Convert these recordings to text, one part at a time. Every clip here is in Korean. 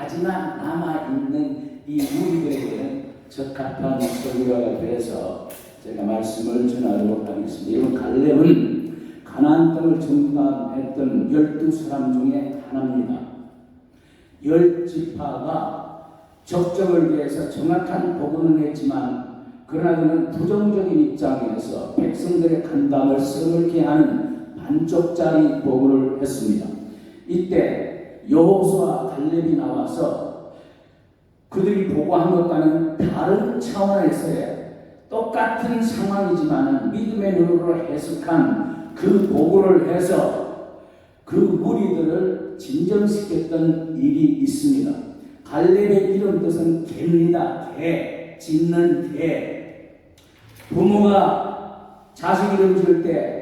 마지막 남아있는 이 무리들에게는 적합한 설교가 되어서 제가 말씀을 전하도록 하겠습니다. 이번 갈렙은 가나안 땅을 정탐했던 12사람 중에 하나입니다. 10지파가 적정을 위해서 정확한 복음을 했지만 그러나 그는 부정적인 입장에서 백성들의 간담을 써먹게 하는 반쪽짜리 보고를 했습니다. 이때 여호수아와 갈렙이 나와서 그들이 보고한 것과는 다른 차원에서의 똑같은 상황이지만 믿음의 눈으로 해석한 그 보고를 해서 그 무리들을 진정시켰던 일이 있습니다. 갈렙의 이런 뜻은 개입니다. 개, 짓는 개. 부모가 자식 이름 지을 때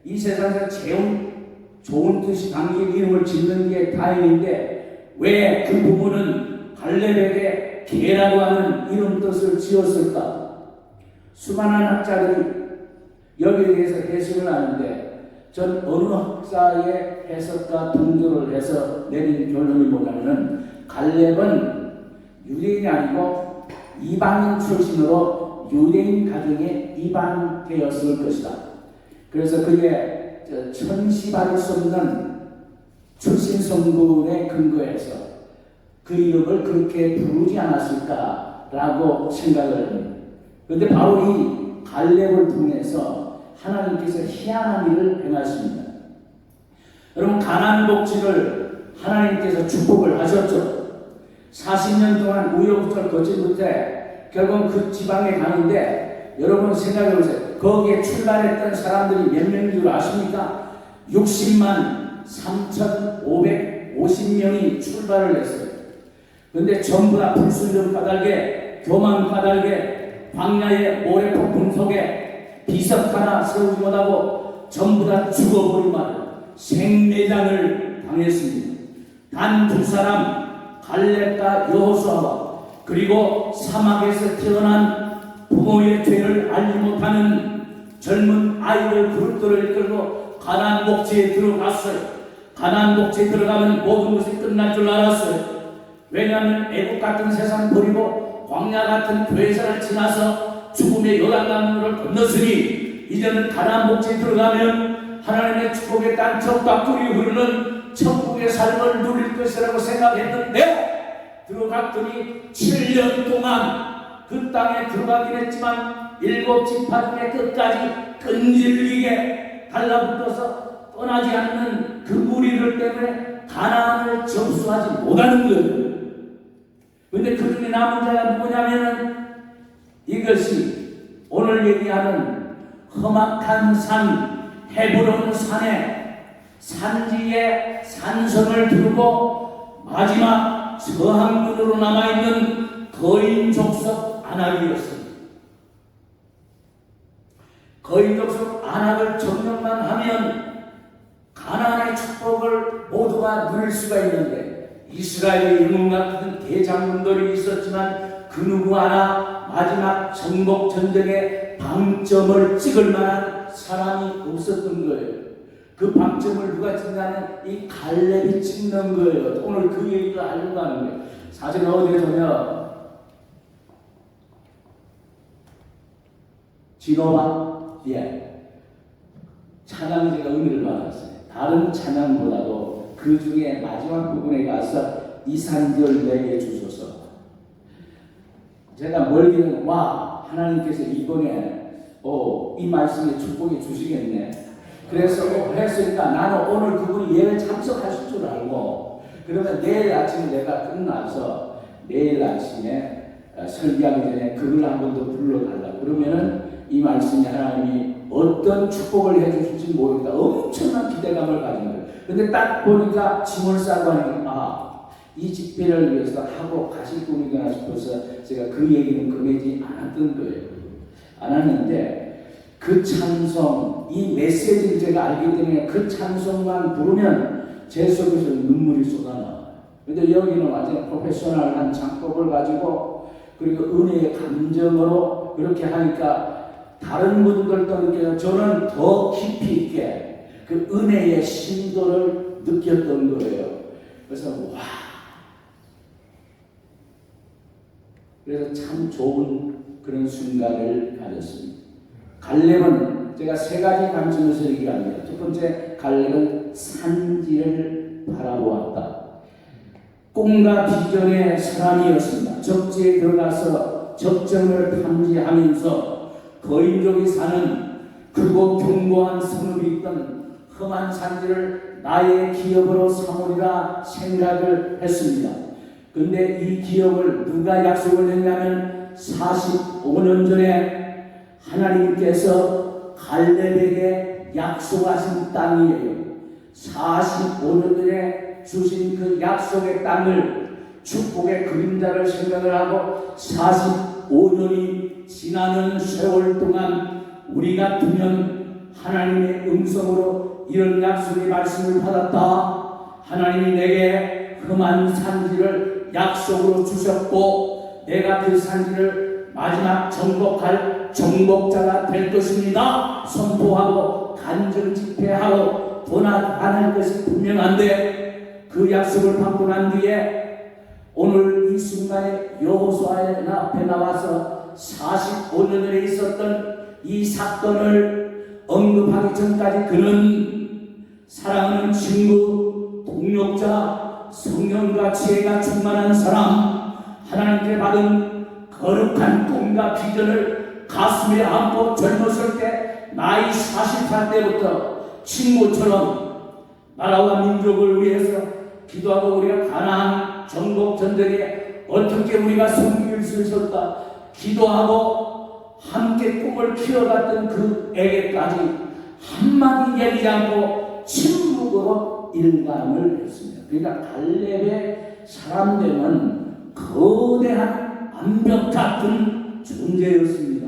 이 세상에서 제일 좋은 뜻이 담긴 이름을 짓는 게 다행인데 왜 그 부모는 갈렙에게 개라고 하는 이름 뜻을 지었을까? 수많은 학자들이 여기에 대해서 해석을 하는데 전 어느 학자의 해석과 동조를 해서 내린 결론이 뭐냐면 갈렙은 유대인이 아니고 이방인 출신으로 유대인 가정에 입양되었을 것이다. 그래서 그게 천시받을 수 없는 출신 성분에 근거해서 그 이름을 그렇게 부르지 않았을까라고 생각을 합니다. 그런데 바로 이 갈렙을 통해서 하나님께서 희한한 일을 행하십니다. 여러분, 가나안 복지를 하나님께서 축복을 하셨죠. 40년 동안 우여곡절 거친 끝에 결국 그 지방에 가는데 여러분 생각해 보세요. 거기에 출발했던 사람들이 몇 명인 줄 아십니까? 60만 3,550명이 출발을 했어요. 그런데 전부 다 불순종 까닭에, 교만 까닭에, 광야의 모래폭풍 속에 비석 하나 세우지 못하고 전부 다 죽어버리만 생매장을 당했습니다. 단 두 사람, 갈렙과 여호수아와 그리고 사막에서 태어난 부모의 죄를 알지 못하는 젊은 아이들 그룹들을 이끌고 가나안 복지에 들어갔어요. 가나안 복지에 들어가면 모든 것이 끝날 줄 알았어요. 왜냐하면 애국 같은 세상 버리고 광야 같은 괴사를 지나서 죽음의 요단강물을 건넜으니 이제는 가나안 복지에 들어가면 하나님의 축복의 땅 적박꿀이 흐르는 천국의 삶을 누릴 것이라고 생각했는데 들어갔더니 7년 동안 그 땅에 들어가긴 했지만 7지파 중에 끝까지 끈질기게 달라붙어서 떠나지 않는 그 무리들 때문에 가나안을 접수하지 못하는 거예요. 그런데 그 중에 남은 자가 누구냐면은 이것이 오늘 얘기하는 험악한 산 헤브론 산에 산지에 산성을 두르고 마지막 저항군으로 남아있는 거인 족속 아낙이었습니다. 거인 족속 아낙을 점령만 하면 가나안의 축복을 모두가 누릴 수가 있는데 이스라엘의 영웅 같은 대장군들이 있었지만 그 누구 하나 마지막 정복 전쟁의 방점을 찍을 만한 사람이 없었던 거예요. 그 방점을 누가 찍냐면 이 갈렙이 찍는 거예요. 오늘 그 얘기를 하려고 하는 거예요. 사실 어디에서냐 진호와 찬양 제가 의미를 받았어요. 다른 찬양보다도 그 중에 마지막 부분에 가서 이산절 내게 주소서. 제가 멀기는 와 하나님께서 이번에 이 말씀에 축복해 주시겠네. 그래서 했으니까 나는 오늘 그분이 예배 참석하실 줄 알고 그러면 내일 아침에 내가 끝나서 내일 아침에 설교하기 전에 그걸 한 번 더 불러달라고 그러면은 이 말씀이 하나님이 어떤 축복을 해주실지 모르겠다. 엄청난 기대감을 가진 거예요. 근데 딱 보니까 짐을 싸고 하는 게 이 집회를 위해서 하고 가실 분이구나 싶어서 제가 그 얘기는 꺼내지 않았던 거예요. 안 하는데 그 찬송, 이 메시지를 제가 알기 때문에 그 찬송만 부르면 제 속에서 눈물이 쏟아나와요. 근데 여기는 완전 프로페셔널한 창법을 가지고 그리고 은혜의 감정으로 그렇게 하니까 다른 분들도 느껴요. 저는 더 깊이 있게 그 은혜의 심도를 느꼈던 거예요. 그래서 그래서 참 좋은 그런 순간을 가졌습니다. 갈렙은 제가 세 가지 관점에서 얘기합니다. 첫 번째, 갈렙은 산지를 바라보았다. 꿈과 비전의 사람이었습니다. 적지에 들어가서 적정을 탐지하면서 거인족이 사는 크고 견고한 성읍이 있던 험한 산지를 나의 기업으로 삼으리라 생각을 했습니다. 근데 이 기업을 누가 약속을 했냐면 45년 전에 하나님께서 갈렙에게 약속하신 땅이에요. 45년 전에 주신 그 약속의 땅을, 축복의 그림자를 생각을 하고 45년이 지나는 세월 동안 우리 같으면 하나님의 음성으로 이런 약속의 말씀을 받았다. 하나님이 내게 험한 산지를 약속으로 주셨고 내가 그 산지를 마지막 정복할 정복자가 될 것입니다. 선포하고 간증 집회하고 도나가는 것이 분명한데 그 약속을 받고 난 뒤에 오늘 이 순간에 여호수아의 앞에 나와서 45년 전에 있었던 이 사건을 언급하기 전까지 그는 사랑하는 친구, 동력자, 성령과 지혜가 충만한 사람, 하나님께 받은 거룩한 꿈과 비전을 가슴에 안고 젊었을 때 나이 40살 때부터 친구처럼 나라와 민족을 위해서 기도하고 우리가 가나안 정복 전쟁에 어떻게 우리가 섬길 수 있을까 기도하고 함께 꿈을 키워갔던 그에게까지 한마디 얘기하지 않고 침묵으로 일감을 했습니다. 그러니까 갈렙의 사람들은 거대한 암벽 같은 존재였습니다.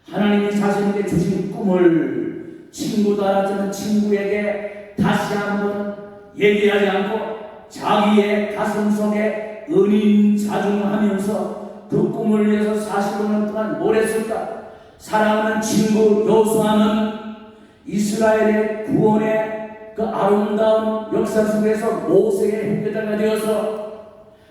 하나님이 자신에게 주신 꿈을 친구도 알았지만 친구에게 다시 한번 얘기하지 않고 자기의 가슴 속에 은인자중하면서 그 꿈을 위해서 45년 동안 뭘 했을까? 사랑하는 친구 여호수아는 이스라엘의 구원의 그 아름다운 역사 속에서 모세의 후계자가 되어서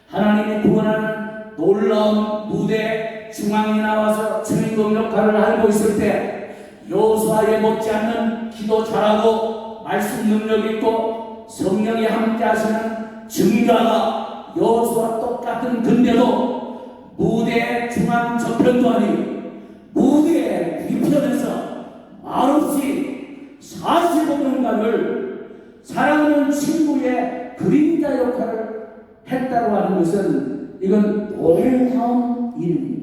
하나님이 구원하는 놀라운 무대 중앙에 나와서 주인공 역할을 하고 있을 때 여호수아에 못지않는 기도 잘하고 말씀 능력 있고 성령이 함께 하시는 증거가 여호수아 똑같은 근데도 무대 중앙 저편도 아니고 무대 뒤편에서 말없이 45년간을 사랑하는 친구의 그림자 역할을 했다고 하는 것은 이건 놀라운 일입니다.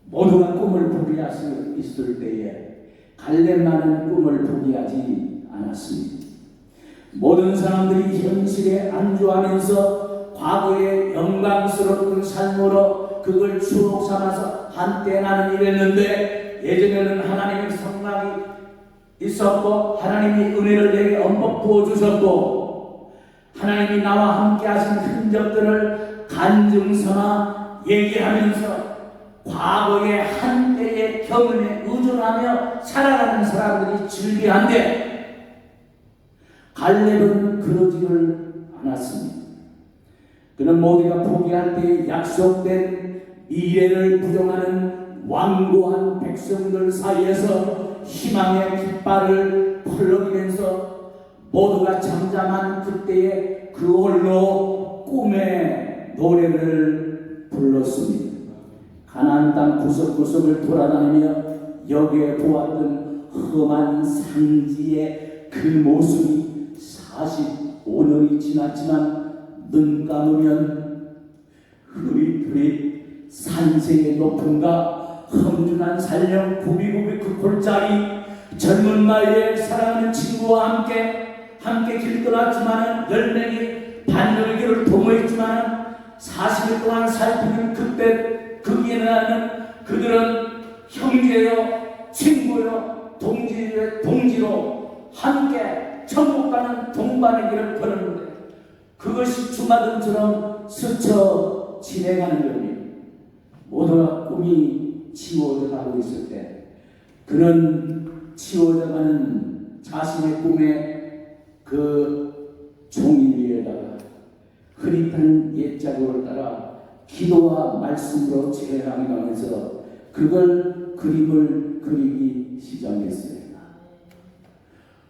모두가 꿈을 포기할 수 있을 때에 갈렙만은 꿈을 포기하지 않았습니다. 모든 사람들이 현실에 안주하면서 과거의 영광스러운 삶으로 그걸 추억 삼아서 한때 나는 이랬는데 예전에는 하나님의 성막이 있었고 하나님이 은혜를 내게 엄뻑 부어주셨고 하나님이 나와 함께 하신 흔적들을 간증서나 얘기하면서 과거의 한때의 경험에 의존하며 살아가는 사람들이 즐비한데 갈렙은 그러지를 않았습니다. 그는 모두가 포기할 때 약속된 미래를 부정하는 완고한 백성들 사이에서 희망의 깃발을 펄럭이면서 모두가 잠잠한 그때에 그 홀로 꿈의 노래를 불렀습니다. 가나안 땅 구석구석을 돌아다니며 여기에 보았던 험한 산지의 그 모습이 45년이 지났지만 눈 감으면 흐릿흐릿 산세의 높음과 험준한 산령 구비구비 그 골짜기 젊은 나이에 사랑하는 친구와 함께 길 떠났지만 10명이 반열기를 도모했지만 40일 동안 살피는 그때 거기에 나는 그들은 형제요 친구요 동지로 함께 천국 가는 동반의 길을 걸었는데 그것이 주마등처럼 스쳐 진행하는 겁니다. 모두가 꿈이 치워져 가고 있을 때 그는 치워져 가는 자신의 꿈의 그 종이 위에다가 흐릿한 옛자국을 따라 기도와 말씀으로 재앙이 가면서 그걸 그림을 그리기 시작했어요.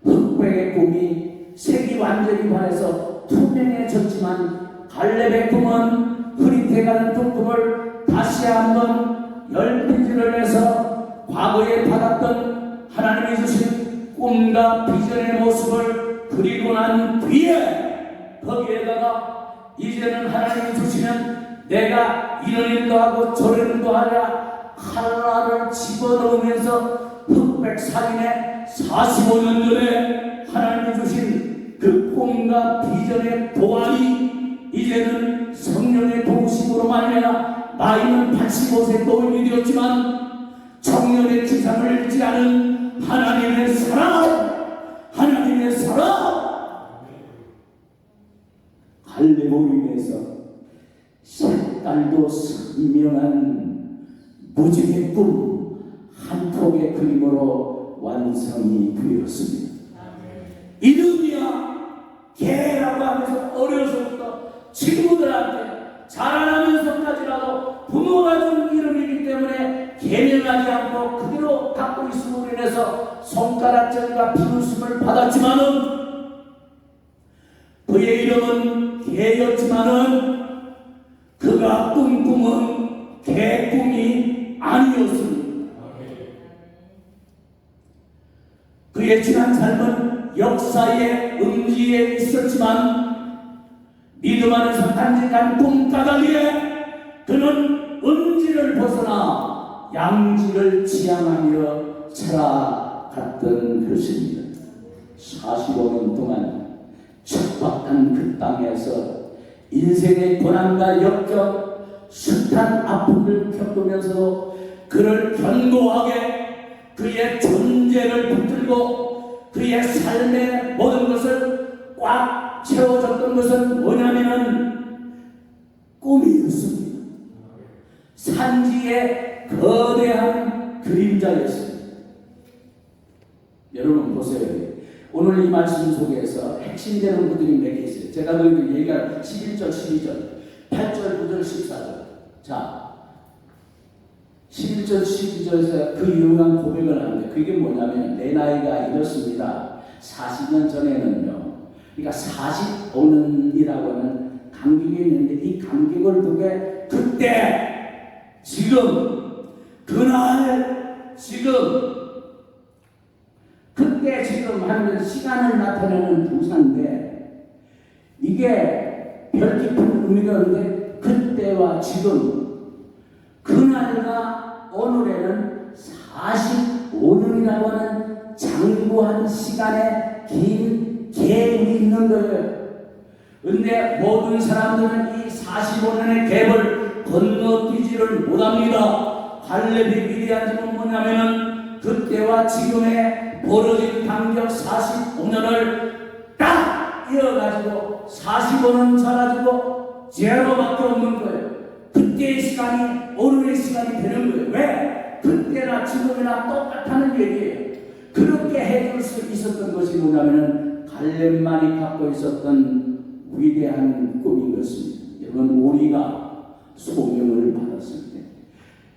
흑백의 꿈이 색이 완전히 변해서 투명해졌지만 갈렙의 꿈은 흐릿해가는 그 꿈을 다시 한번 열빈지를 해서 과거에 받았던 하나님이 주신 꿈과 비전의 모습을 그리고 난 뒤에 거기에다가 이제는 하나님이 주시는 내가 이런 일도 하고 저런 일도 하랴 칼날을 집어넣으면서 흑백 살인에 45년 전에 하나님이 주신 그 꿈과 비전의 도안이 이제는 성령의 도우심으로 말미암아 나이는 85세 노인이 되었지만 청년의 지상을 잃지 않은 하나님의 사랑 갈렙으로 인해서 색깔도 선명한 무지개 꿈 한 폭의 그림으로 완성이 되었습니다. 이름이야 개라고 하면서 어려서부터 친구들한테 자라나면서까지라도 부모가 준 이름이기 때문에 개명하지 않고 그대로 갖고 있음으로 인해서 손가락질과 비웃음을 받았지만은 그의 이름은 개였지만은 그가 꾼 꿈은 개꿈이 아니었습니다. 그의 지난 삶은 역사의 음지에 있었지만 믿음 안에서 간직한 꿈가닥에 그는 음지를 벗어나 양지를 지향하며 살아갔던 것입니다. 45년 동안 척박한 그 땅에서 인생의 고난과 역경, 숱한 아픔을 겪으면서 그를 견고하게 그의 존재를 붙들고 그의 삶의 모든 것을 꽉 채워줬던 것은 뭐냐면 꿈이었습니다. 산지의 거대한 그림자였습니다. 여러분 보세요. 오늘 이 말씀 속에서 핵심되는 분들이 몇 개 있어요. 제가 너희들 얘기할 11절, 12절, 8절, 9절, 14절. 자, 11절, 12절에서 그 유명한 고백을 하는데 그게 뭐냐면 내 나이가 이렇습니다. 40년 전에는요. 그러니까 45년이라고 하는 간격이 있는데 이 간격을 두게 그때, 지금, 그날, 지금, 그때 지금 하는 시간을 나타내는 부사인데 이게 별 깊은 의미가 있는데 그때와 지금 그날과 오늘에는 45년이라고 하는 장구한 시간에 긴 갭이 있는 거예요. 근데 모든 사람들은 이 45년의 갭을 건너뛰지를 못합니다. 갈렙이 위대한 점은 뭐냐면은 그때와 지금의 벌어진 간격 45년을 딱 이어가지고 45년 사라지고 제로밖에 없는 거예요. 그때의 시간이 오늘의 시간이 되는 거예요. 왜? 그때나 지금이나 똑같다는 얘기예요. 그렇게 해줄 수 있었던 것이 뭐냐면은 갈렙만이 갖고 있었던 위대한 꿈인 것입니다. 여러분, 우리가 소명을 받았을 때,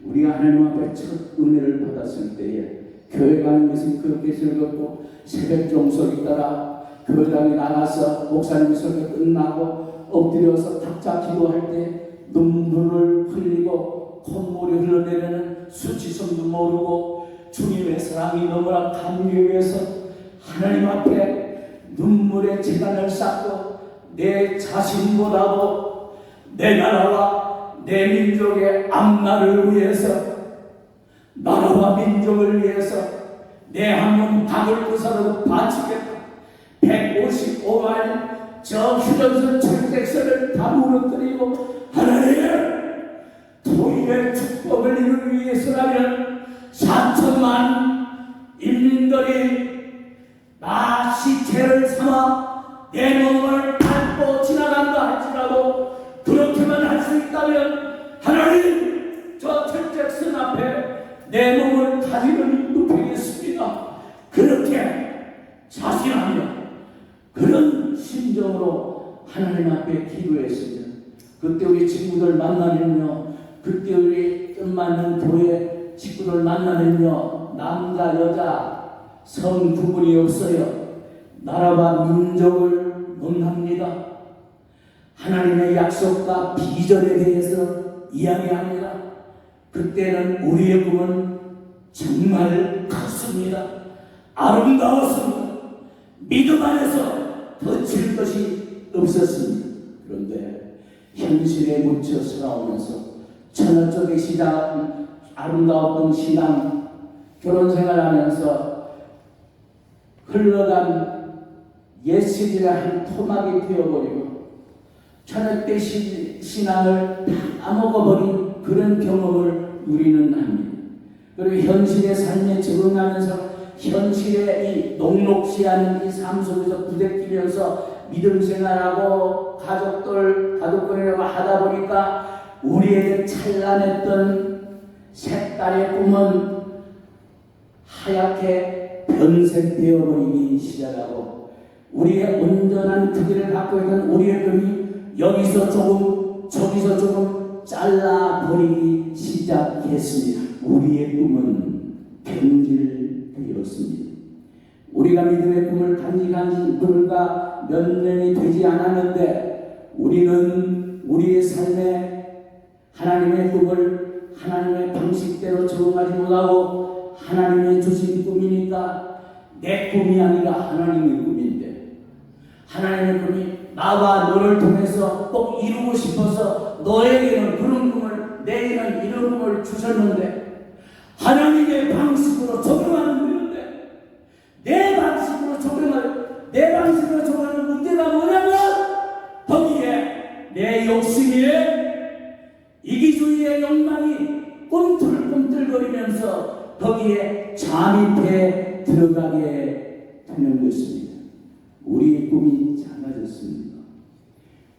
우리가 하나님 앞에 첫 은혜를 받았을 때에 교회 가는 것은 그렇게 즐겁고 새벽 종소리 따라 교회당에 나가서 목사님 설교 끝나고 엎드려서 탁자 기도할 때 눈물을 흘리고 콧물이 흘러내리는 수치심도 모르고 주님의 사랑이 너무나 감격해서 하나님 앞에 눈물의 재단을 쌓고 내 자신보다도 내 나라와 내 민족의 앞날을 위해서 나라와 민족을 위해서 내 한 몸 박을 부사라도 바치겠다. 155만 저 휴전선 철책선을 다 무너뜨리고 하나님 통일의 축복을 이루기 위해서라면 4천만 인민들이 나 시체를 삼아 내 몸을 밟고 지나간다 할지라도 그렇게만 할 수 있다면 하나님 저 철책선 앞에 내 몸을 가지는 눕히겠습니다. 그렇게 자신하며 그런 심정으로 하나님 앞에 기도했으면 그때 우리 친구들 만나면요, 그때 우리 뜻맞는 교회 친구들 만나면요, 남자 여자 성 구분이 없어요. 나라와 민족을 논합니다. 하나님의 약속과 비전에 대해서 이야기합니다. 그때는 우리의 꿈은 정말 컸습니다. 아름다웠습니다. 믿음 안에서 거칠 것이 없었습니다. 그런데 현실에 묻혀 살아오면서 천하적인 시장, 아름다웠던 신앙, 결혼 생활하면서 흘러간 옛 시절의 한 토막이 되어버리고 천하때 신앙을 다 까먹어버린 그런 경험을 우리는 합니다. 그리고 현실의 삶에 적응하면서 현실의 이 녹록지 않은 이 삶 속에서 부대끼면서 믿음 생활하고 가족들이라고 하다 보니까 우리에게 찬란했던 색깔의 꿈은 하얗게 변색되어 버리기 시작하고 우리의 온전한 크기를 갖고 있던 우리의 꿈이 여기서 조금 저기서 조금 잘라버리기 시작했습니다. 우리의 꿈은 변질되었습니다. 우리가 믿음의 꿈을 간직한 지 불과 몇 년이 되지 않았는데 우리는 우리의 삶에 하나님의 꿈을 하나님의 방식대로 적응하지 못하고 하나님의 주신 꿈이니까 내 꿈이 아니라 하나님의 꿈인데 하나님의 꿈이 나와 너를 통해서 꼭 이루고 싶어서 너에게는 그런 꿈을 내게는 이런 꿈을 주셨는데 하나님의 방식으로 적용하는 거였는데 내 방식으로 적용하는 문제가 뭐냐면 거기에 내 욕심에 이기주의의 욕망이 꿈틀꿈틀거리면서 거기에 잠입해 들어가게 되는 것입니다. 우리의 꿈이 작아졌습니다.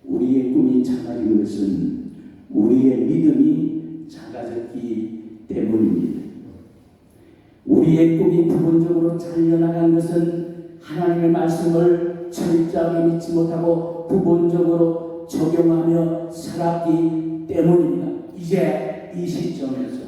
우리의 꿈이 작아진 것은 우리의 믿음이 작아졌기 때문입니다. 우리의 꿈이 부분적으로 잘려나간 것은 하나님의 말씀을 철저하게 믿지 못하고 부분적으로 적용하며 살았기 때문입니다. 이제 이 시점에서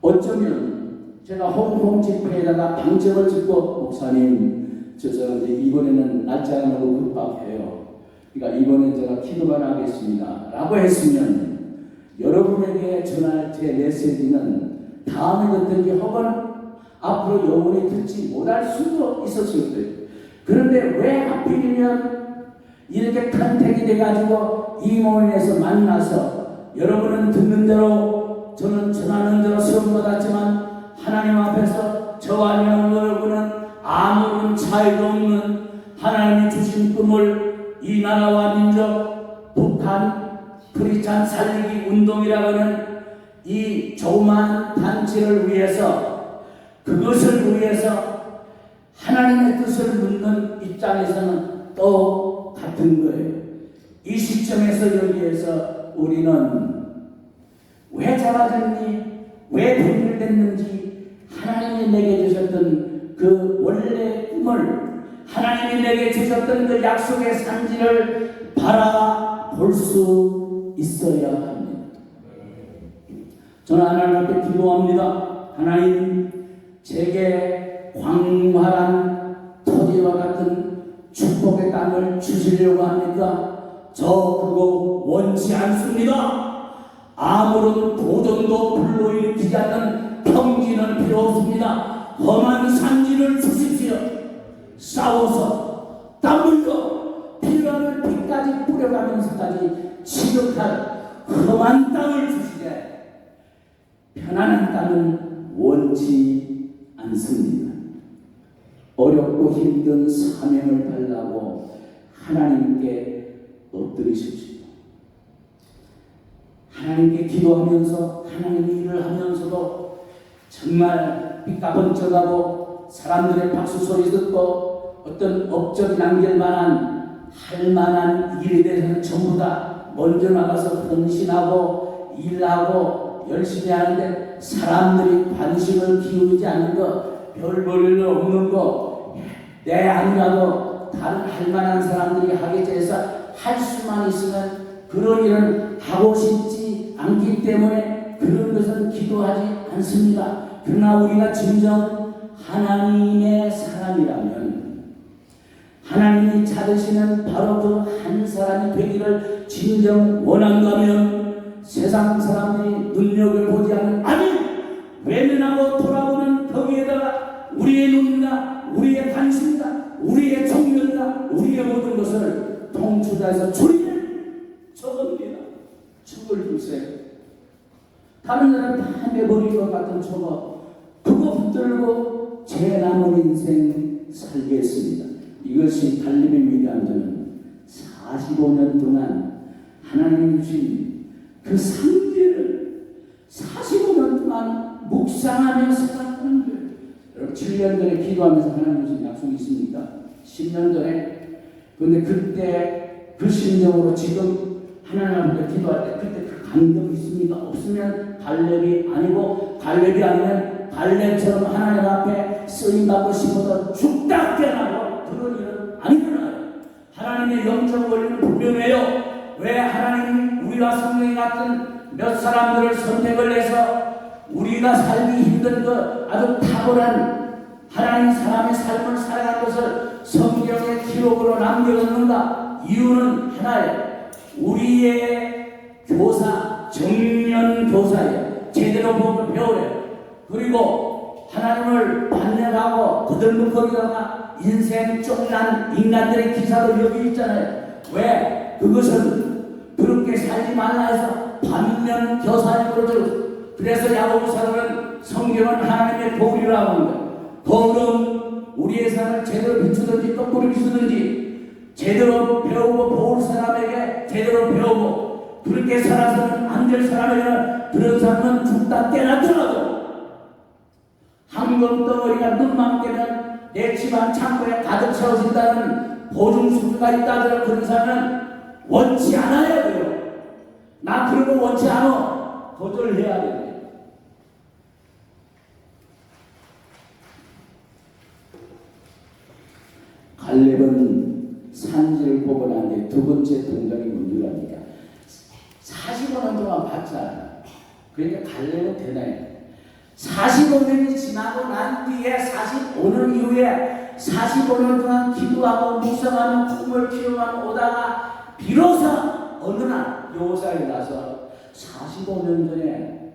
어쩌면 제가 홍콩 집회에다가 방점을 찍고 목사님 저 이제 이번에는 날짜가 너무 급박해요. 그러니까 이번에 제가 기도만 하겠습니다 라고 했으면 여러분에게 전할 제 메시지는 다음에 듣든지 혹은 앞으로 영원히 듣지 못할 수도 있었을 거예요. 그런데 왜 하필이면 이렇게 컨택이 돼가지고 이 모임에서 만나서 여러분은 듣는 대로 저는 전하는 대로 수업 받았지만 하나님 앞에서 저와 여러분은 아무런 차이도 없는 하나님이 주신 꿈을 이 나라와 민족 북한 크리스찬 살리기 운동이라고 하는 이 조그만 단체를 위해서 그것을 위해서 하나님의 뜻을 묻는 입장에서는 또 같은 거예요. 이 시점에서 여기에서 우리는 왜 작아졌니? 왜 변질됐는지 하나님이 내게 주셨던 그 원래 꿈을 하나님이 내게 주셨던 그 약속의 산지를 바라볼 수 있어야 합니다. 저는 하나님 앞에 기도합니다. 하나님 제게 광활한 토지와 같은 축복의 땅을 주시려고 합니까? 저 그거 원치 않습니다. 아무런 도전도 불러일으키지 않는 평지는 필요 없습니다. 험한 산지를 주십시오. 싸워서 땀 흘려 피를 피까지 뿌려가면서까지 지극한 험한 땅을 주시되 편안한 땅은 원치 않습니다. 어렵고 힘든 사명을 달라고 하나님께 엎드리십시오. 하나님께 기도하면서 하나님 일을 하면서도 정말 빛과 번쩍하고 사람들의 박수 소리 듣고 어떤 업적이 남길만한 할만한 일에 대해서는 전부 다 먼저 나가서 헌신하고 일하고 열심히 하는데 사람들이 관심을 기울이지 않는 거, 별 볼일 없는 거, 내 아니라도 다른 할만한 사람들이 하겠지 해서 할 수만 있으면 그런 일은 하고 싶지 않기 때문에 그런 것은 기도하지 않습니다. 그러나 우리가 진정 하나님의 사람이라면, 하나님이 찾으시는 바로 그 한 사람이 되기를 진정 원한다면 세상 사람들이 눈여겨 보지 않는, 아니 외면하고 돌아보는 거기에다가 우리의 눈이나 우리의 관심이나 우리의 종교나 우리의 모든 것을 통추자해서 줄이는 저겁니다. 저걸 주세요. 다른 사람 다 내버릴 것 같은 저거, 그거 붙들고 제 남은 인생 살겠습니다. 이것이 달림의 위대한 점은 45년 동안 하나님 주신 그 상대를 45년 동안 묵상하며 살았던 거예요. 여러분 7년 전에 기도하면서 하나님 주신 약속이 있습니까? 10년 전에. 그런데 그때 그 심정으로 지금 하나님 앞에 기도할 때 그때 그 감동이 있습니까? 없으면 갈렙이 아니고, 갈렙이 아니면 갈렙처럼 하나님 앞에 쓰임받고 싶어서 죽다 깨어나고 그런 일은 안 일어나요. 하나님의 영적 원리는 분명해요. 왜 하나님이 우리와 성령이 같은 몇 사람들을 선택을 해서 우리가 살기 힘든 것, 아주 탁월한 하나님 사람의 삶을 살아간 것을 성경의 기록으로 남겨놓는가? 이유는 하나예요. 우리의 교사, 정면 교사예요. 제대로 보고 배우래요. 그리고 하나님을 반역하고 거들먹거리다가 인생 쫑난 인간들의 기사도 여기 있잖아요. 왜? 그것은 그렇게 살지 말라 해서 반면 교사에 그러죠. 그래서 야고보서는 성경은 하나님의 거울이라고 하는 거예요. 거울은 우리의 삶을 제대로 비추든지 거꾸로 비추든지 제대로 배우고 배울 사람에게 제대로 배우고 그렇게 살아서는 안 될 사람에게는 그런 사람은 죽다 깨나더라도 황금덩어리가 눈만 깨면 내 집안 창고에 가득 채워진다는 보증수가 있다더라. 그런 사람은 원치 않아야 돼요. 나 그런 거 원치 않아. 거절해야 돼요. 갈렙은 산지를 보고 난 뒤에 두 번째 동작이 뭔지 압니까? 45년 동안 봤잖아. 그러니까 갈렙은 대단해. 45년이 지나고 난 뒤에 45년 이후에 45년 동안 기도하고 묵상하며 꿈을 키워만 오다가 비로소 어느 날 요사에 나서 45년 전에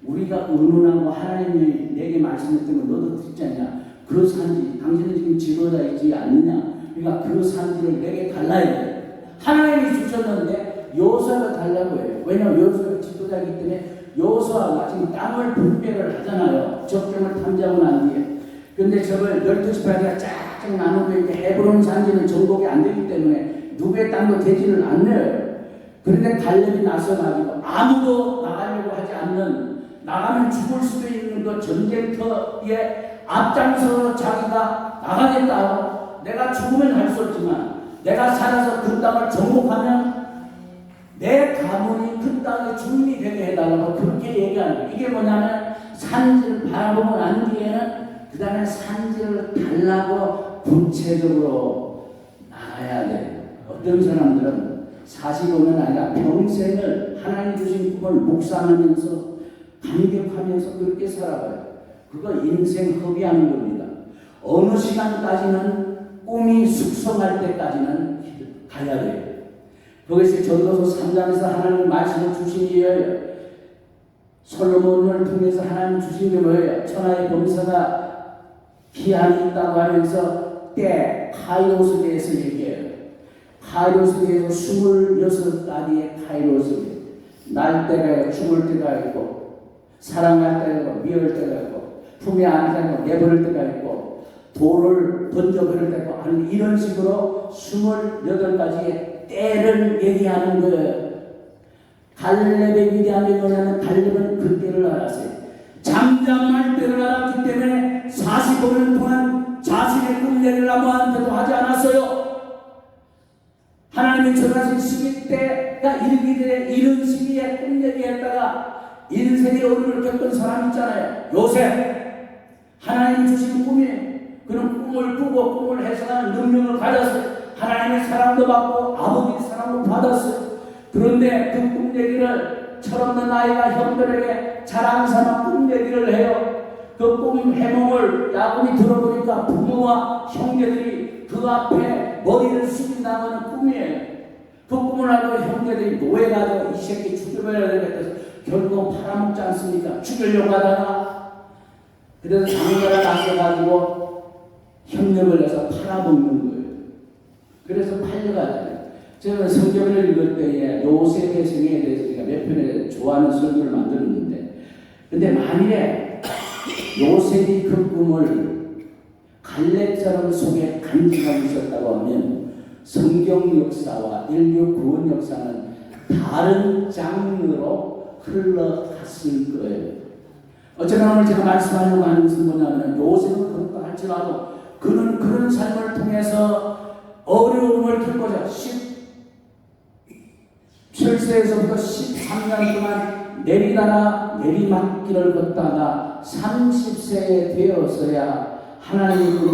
우리가 의논하고 하나님이 내게 말씀했던 걸 너도 듣지 않냐? 그 산지, 당신은 지금 지도자이지 않느냐? 그러니까 그 산지를 내게 달라야 돼. 하나님이 주셨는데 요사가 달라고 해요. 왜냐하면 요사가 지도자이기 때문에 여호수아가 지금 땅을 분배를 하잖아요. 적경을 탐지하고 난 뒤에. 근데 저걸 12지파가 쫙쫙 나누고 있는데 헤브론 산지는 정복이 안 되기 때문에 누구의 땅도 되지는 않네요. 그런데 갈렙이 나서가지고 아무도 나가려고 하지 않는, 나가면 죽을 수도 있는 그 전쟁터에 앞장서 자기가 나가겠다고, 내가 죽으면 할 수 없지만 내가 살아서 그 땅을 정복하면 내 가문이 그 땅의 주인이 되게 해달라고 그렇게 얘기하는 거예요. 이게 뭐냐면 산지를 바라보고 난 뒤에는 그 다음에 산지를 달라고 구체적으로 나가야 돼요. 어떤 사람들은 45년 아니라 평생을 하나님 주신 꿈을 묵상하면서 감격하면서 그렇게 살아가요. 그거 인생 허비하는 겁니다. 어느 시간까지는 꿈이 숙성할 때까지는 가야 돼요. 그것이 전도서 3장에서 하나님 말씀을 주신 이유예요. 솔로몬을 통해서 하나님 주신 게 뭐예요? 천하의 범사가 기한이 있다고 하면서 때, 카이로스에 대해서 얘기해요. 카이로스에 대해서 26가지의 카이로스에 날 때가 있고 죽을 때가 있고 사랑할 때가 있고 미울 때가 있고 품에 안을 때가 있고 내버릴 때가 있고 돌을 던져버릴 때가 있고 하는 이런 식으로 28가지의 때를 얘기하는 거예요. 갈렙의 위대함이 뭐냐면 갈렙은 그 때를 알았어요. 잠잠할 때를 알았기 때문에 45년 동안 자신의 꿈얘기를 아무한테도 하지 않았어요. 하나님이 정하신 시기 때가 이르기 전에 이런 시기에 꿈얘기했다가 인생의 어려움을 겪은 사람 있잖아요. 요셉, 하나님이 주신 꿈이 그런 꿈을 꾸고 꿈을 해석하는 능력을 가졌어요. 하나님의 사랑도 받고 아버지의 사랑도 받았어요. 그런데 그 꿈얘기를 철없는 아이가 형들에게 자랑삼아 꿈얘기를 해요. 그 꿈 해몽을 야곱이 들어보니까 부모와 형제들이 그 앞에 머리를 숙이 나가는 꿈이에요. 그 꿈을 알고 형제들이 노예가 이 새끼 죽여버려야 되겠다. 결국 팔아먹지 않습니까? 죽이려고 하다가 그래서 장가가 나서가지고 협력을 해서 팔아먹는 거예요. 그래서 팔려가잖아요. 제가 성경을 읽을 때에 요셉의 생애에 대해서 제가 몇 편에 좋아하는 설교를 만들었는데, 근데 만일에 요셉이 그 꿈을 갈렙 사람 속에 간직하고 있었다고 하면 성경 역사와 인류 구원 역사는 다른 장르로 흘러갔을 거예요. 어쩌나 오늘 제가 말씀하려고 하는 것은 뭐냐면, 요셉은 그것도 할지라도 그는 그런 삶을 통해서 어려움을 겪고자 17세에서부터 13년 동안 내리다나 내리막길을 걷다가 30세에 되어서야 하나님이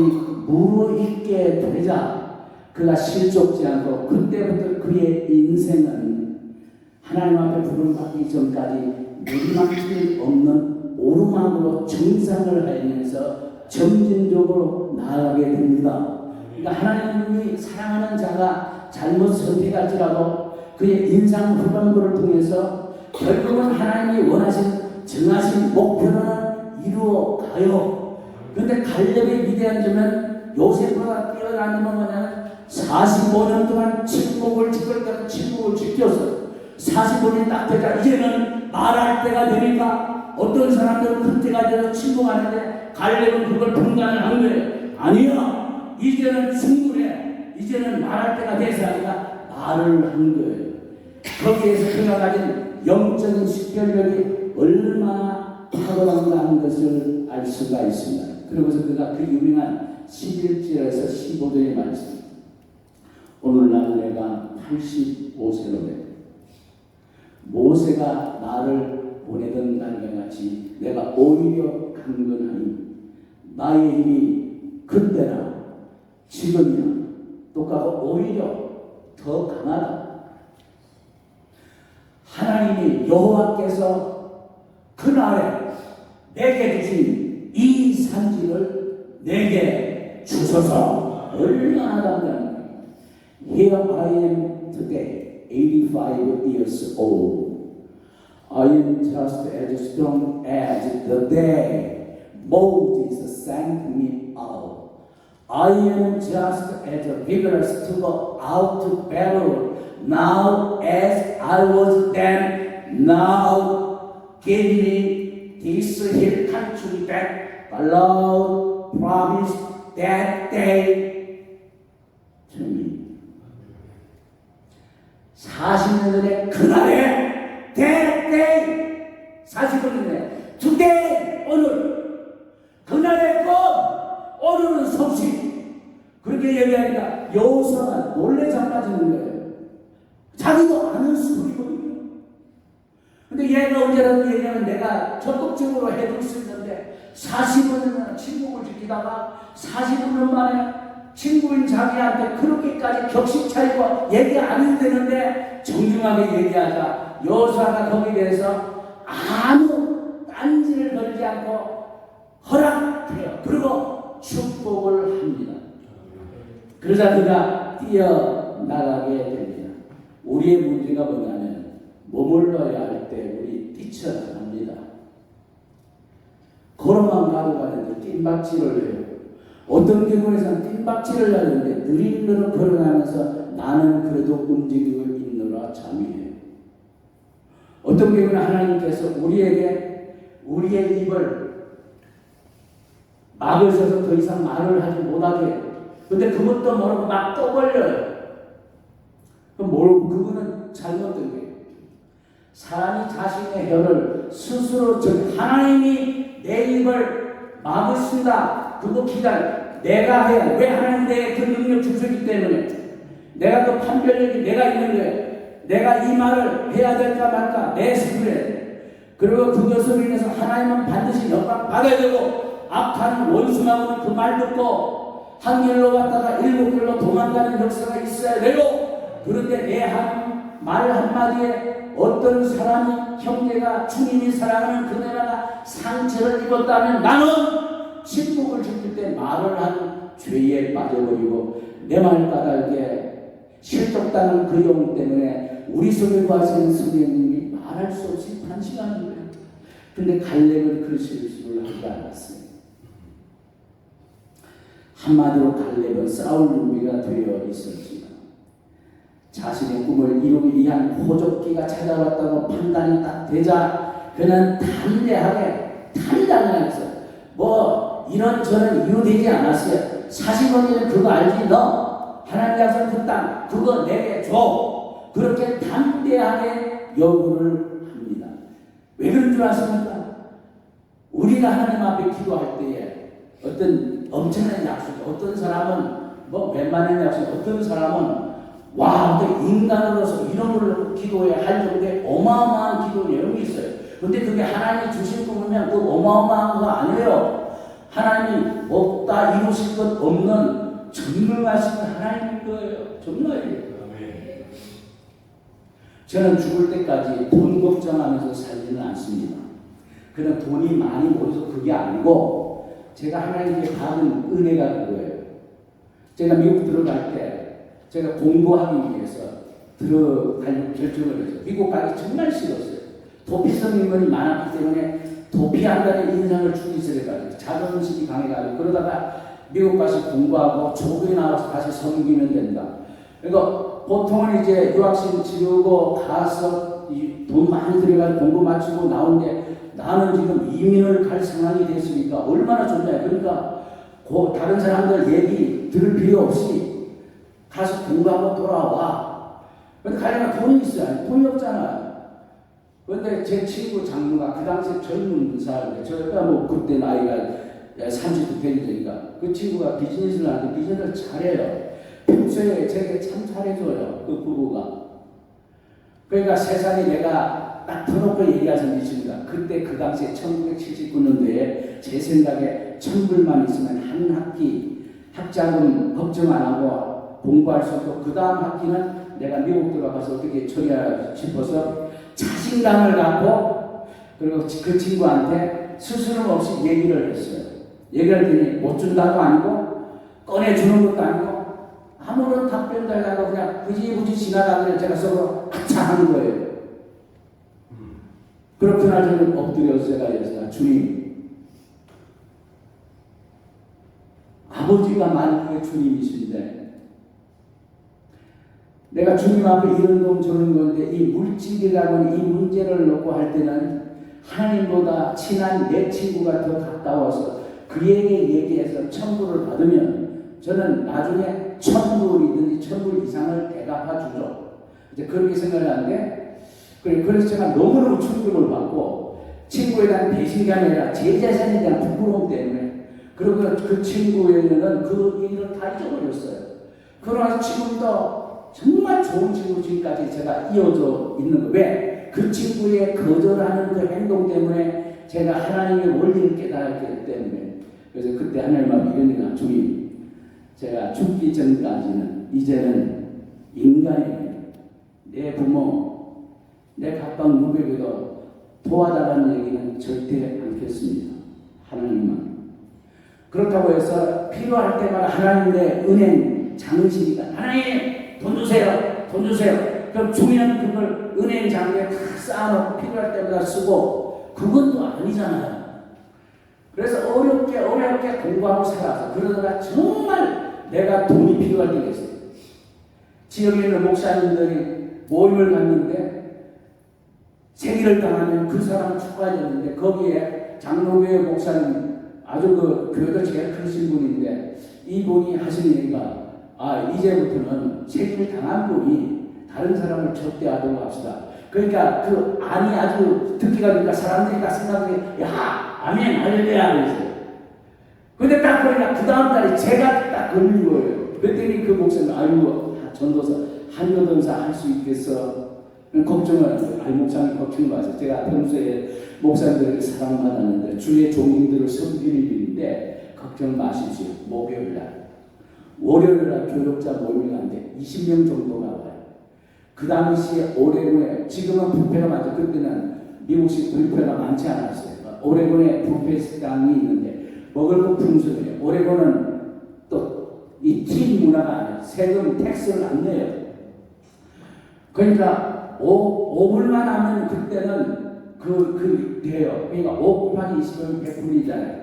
무르익게 되자 그가 실족지 않고, 그때부터 그의 인생은 하나님 앞에 부름받기 전까지 내리막길 없는 오르막으로 정상을 하면서 점진적으로 나아가게 됩니다. 그러니까 하나님이 사랑하는 자가 잘못 선택할지라도 그의 인상 후반부를 통해서 결국은 하나님이 원하신 정하신 목표는 이루어 가요. 그런데 갈렙의 위대한 점은 요셉보다 뛰어난 점은 뭐냐면 45년 동안 침묵을 지킬 때도 침묵을 지켰어요. 45년이 딱 되자 이제는 말할 때가 되니까 어떤 사람들은 그때가 돼서 침묵하는데 갈렙은 그걸 분간을 한 거예요. 아니야, 이제는 충분해. 이제는 말할 때가 돼서 하니까 말을 한 거예요. 거기에서 그가 가진 영적인 식별력이 얼마나 탁월한가 하는 것을 알 수가 있습니다. 그러면서 그가 그 유명한 11절에서 15절의 말씀, 오늘날 내가 85세로 돼 모세가 나를 보내던 날과 같이 내가 오히려 강건하니 나의 힘이 그때나 지금이나 똑같고 오히려 더 강하다. 하나님이 여호와께서 그날에 내게 주신 이 산지를 내게 주소서. 얼마나 담대한 거예요. Here I am today, 85 years old. I am just as strong as the day Moses sent me out. I am just as vigorous to go out to battle now as I was then. Now give me this hill country that the Lord promised that day to me. 40년 전에 그날에 that day, 40년 전에 today, 오늘 그날의 것, 오늘은 성취. 그렇게 얘기하니까 여호수아가 놀래 자빠지는 거예요. 자기도 아는 소리거든요. 근데 얘가 언제라도 얘기하면 내가 적극적으로 해줄 수 있는데 45년 친구를 지키다가 45년 만에 친구인 자기한테 그렇게까지 격식 차리고 얘기 안 해도 되는데 정중하게 얘기하자. 여호수아가 거기에 대해서 아무 딴지를 걸지 않고 허락해요. 그리고 축복을 합니다. 그러자 그가 뛰어나가게 됩니다. 우리의 문제가 뭐냐면 머물러야 할 때 우리 뛰쳐납니다. 걸어만 가고 가는데 뜀박질을 해요. 어떤 경우에서는 뜀박질을 하는데 느릿느릿 걸어가면서 나는 그래도 움직이고 있느라 잠이 해요. 어떤 경우는 하나님께서 우리에게 우리의 입을 막으셔서 더 이상 말을 하지 못하게 해요. 근데 그것도 모르고 막 떠벌려요. 그럼 그거는 잘못된 거예요. 사람이 자신의 혀를 스스로 하나님이 내 입을 막으신다. 그거 기다려. 내가 해야. 왜 하나님 내게 그 능력 주셨기 때문에. 내가 그 판별력이 내가 있는 거예요. 내가 이 말을 해야 될까 말까 내 스스로에. 그리고 그것으로 인해서 하나님은 반드시 영광 받아야 되고, 악한 원수하고는 그 말 듣고 한 길로 갔다가 일곱 길로 도망가는 역사가 있어야 되고, 그런데 내 한 말 한마디에 어떤 사람이 형제가 주님이 사랑하는 그네가 상처를 입었다면 나는 침묵을 지킬 때 말을 한 죄에 빠져버리고 내 말 까닭에 실족당한 그 영 때문에 우리 속에 과신 성령님이 말할 수 없이 반식하는 거예요. 근데 갈렙은 그 실수를 하지 않았어요. 한마디로 갈렙은 싸울 준비가 되어 있었지만 자신의 꿈을 이루기 위한 호적기가 찾아왔다고 판단이 딱 되자 그는 담대하게 뭐 이런저런 이유되지 않았어요. 40원이면 그거 알지 너? 하나님 약속 그 땅 그거 내게 줘. 그렇게 담대하게 요구를 합니다. 왜 그런 줄 아십니까? 우리가 하나님 앞에 기도할 때에 어떤 엄청난 약속, 어떤 사람은 뭐 웬만한 약속, 어떤 사람은 와, 인간으로서 이런 걸로 기도해야 할 정도의 어마어마한 기도 내용이 있어요. 근데 그게 하나님이 주신 꿈이면 그 어마어마한 거 아니에요. 하나님이 없다 이루실 것 없는 전능하신 하나님인 거예요. 정말이에요. 저는 죽을 때까지 돈 걱정하면서 살지는 않습니다. 그냥 돈이 많이 모여서 그게 아니고 제가 하나님께 받은 은혜가 그거예요. 제가 미국 들어갈 때 제가 공부하기 위해서 들어가려고 결정을 했어요. 미국 가기 정말 싫었어요. 도피성 인물이 많았기 때문에 도피한다는 인상을 주기 시작해가지고 자존심이 강해가지고 그러다가 미국 가서 공부하고 조국에 나와서 다시 섬기면 된다. 그러니까 보통은 이제 유학생 치르고 가서 돈 많이 들여가지고 공부 마치고 나오는데 나는 지금 이민을 갈 상황이 됐으니까 얼마나 좋냐. 그러니까 다른 사람들 얘기 들을 필요 없이 가서 공부하고 돌아와. 근데 가려면 돈이 있어야 돈이 없잖아. 근데 제 친구 장로가 그 당시에 젊은 사람인데 저희가 뭐 그때 나이가 30도 되니까 그 친구가 비즈니스를 하는데 비즈니스를 잘해요. 평소에 제게 참 잘해줘요. 그 부부가. 그러니까 세상에 내가 딱 터놓고 얘기하는 미칩니다. 그때 그 당시에 1979년도에 제 생각에 1000불만 있으면 한 학기 학자금 걱정 안 하고 공부할 수 없고 그 다음 학기는 내가 미국 들어가서 어떻게 처리하지 싶어서 자신감을 갖고 그리고 그 친구한테 스스럼 없이 얘기를 했어요. 얘기를 했더니 못 준다도 아니고 꺼내주는 것도 아니고 아무런 답변도 하고 그냥 굳이 지나가길래 제가 서로 하차하는 거예요. 그렇구나. 저는 엎드려서 제가 주님 아버지가 만국의 주님이신데 내가 주님 앞에 이런 놈 저런 건데 이 물질이라고 이 문제를 놓고 할 때는 하나님보다 친한 내 친구가 더 가까워서 그에게 얘기해서 천불을 받으면 저는 나중에 1000불이든지 1000불 이상을 대갚아 주죠. 이제 그렇게 생각을 하는데 그래서 제가 너무너무 충격을 받고 친구에 대한 배신감이 아니라 제 자신에 대한 부끄러움 때문에 그리고 그 친구에는 그 일을 다 잊어버렸어요. 그러나 지금도 정말 좋은 친구 지금까지 제가 이어져 있는 거. 왜? 그 친구의 거절하는 그 행동 때문에 제가 하나님의 원리를 깨달았기 때문에. 그래서 그때 하나님 앞에 이러니까 주님 제가 죽기 전까지는 이제는 인간이에요. 내 부모 내 가까운 누구에게도 도와달라는 얘기는 절대 않겠습니다. 하나님만. 그렇다고 해서 필요할 때마다 하나님의 은행 장식이다. 하나님 돈 주세요. 돈 주세요. 그럼 주인은 그걸 은행 장부에 다 쌓아놓고 필요할 때마다 쓰고 그건 또 아니잖아요. 그래서 어렵게 공부하고 살아서 그러다가 정말 내가 돈이 필요할 때가 있어요. 지역에 있는 목사님들이 모임을 갔는데 생일을 당하면 그 사람을 축하해줬는데 거기에 장로교회 목사님 아주 그 교회도 제일 크신 분인데 이분이 하시는 얘기가 이제부터는 생일을 당한 분이 다른 사람을 접대하도록 합시다. 그러니까 그 안이 아주 듣기가 되니까 사람들이 다 생각하게 야 아멘 할렐루야 그랬어요. 근데 딱 보니까 그 다음 달에 제가 딱 걸린 거예요. 그랬더니 그 목사님 전도사 한교동사 할 수 있겠어? 걱정을 하세요. 목사님 걱정 마세요. 제가 평소에 목사님들에게 사랑받았는데 주의 종인들을 섬기는 일인데 걱정 마십시오. 목요일날 월요일날 교역자 모임이 가는데 20명 정도가 와요. 그 당시에 오레곤에 지금은 뷔페가 많죠. 그때는 미국식 뷔페가 많지 않았어요. 오레곤에 뷔페 땅이 있는데 먹을 거 풍성해요. 오레곤은 또 이 팀 문화가 아니에요. 세금 텍스를 안 내요. 그러니까 5불만 하면 그때는 돼요. 그러니까 5 곱하기 20은 100불이잖아요.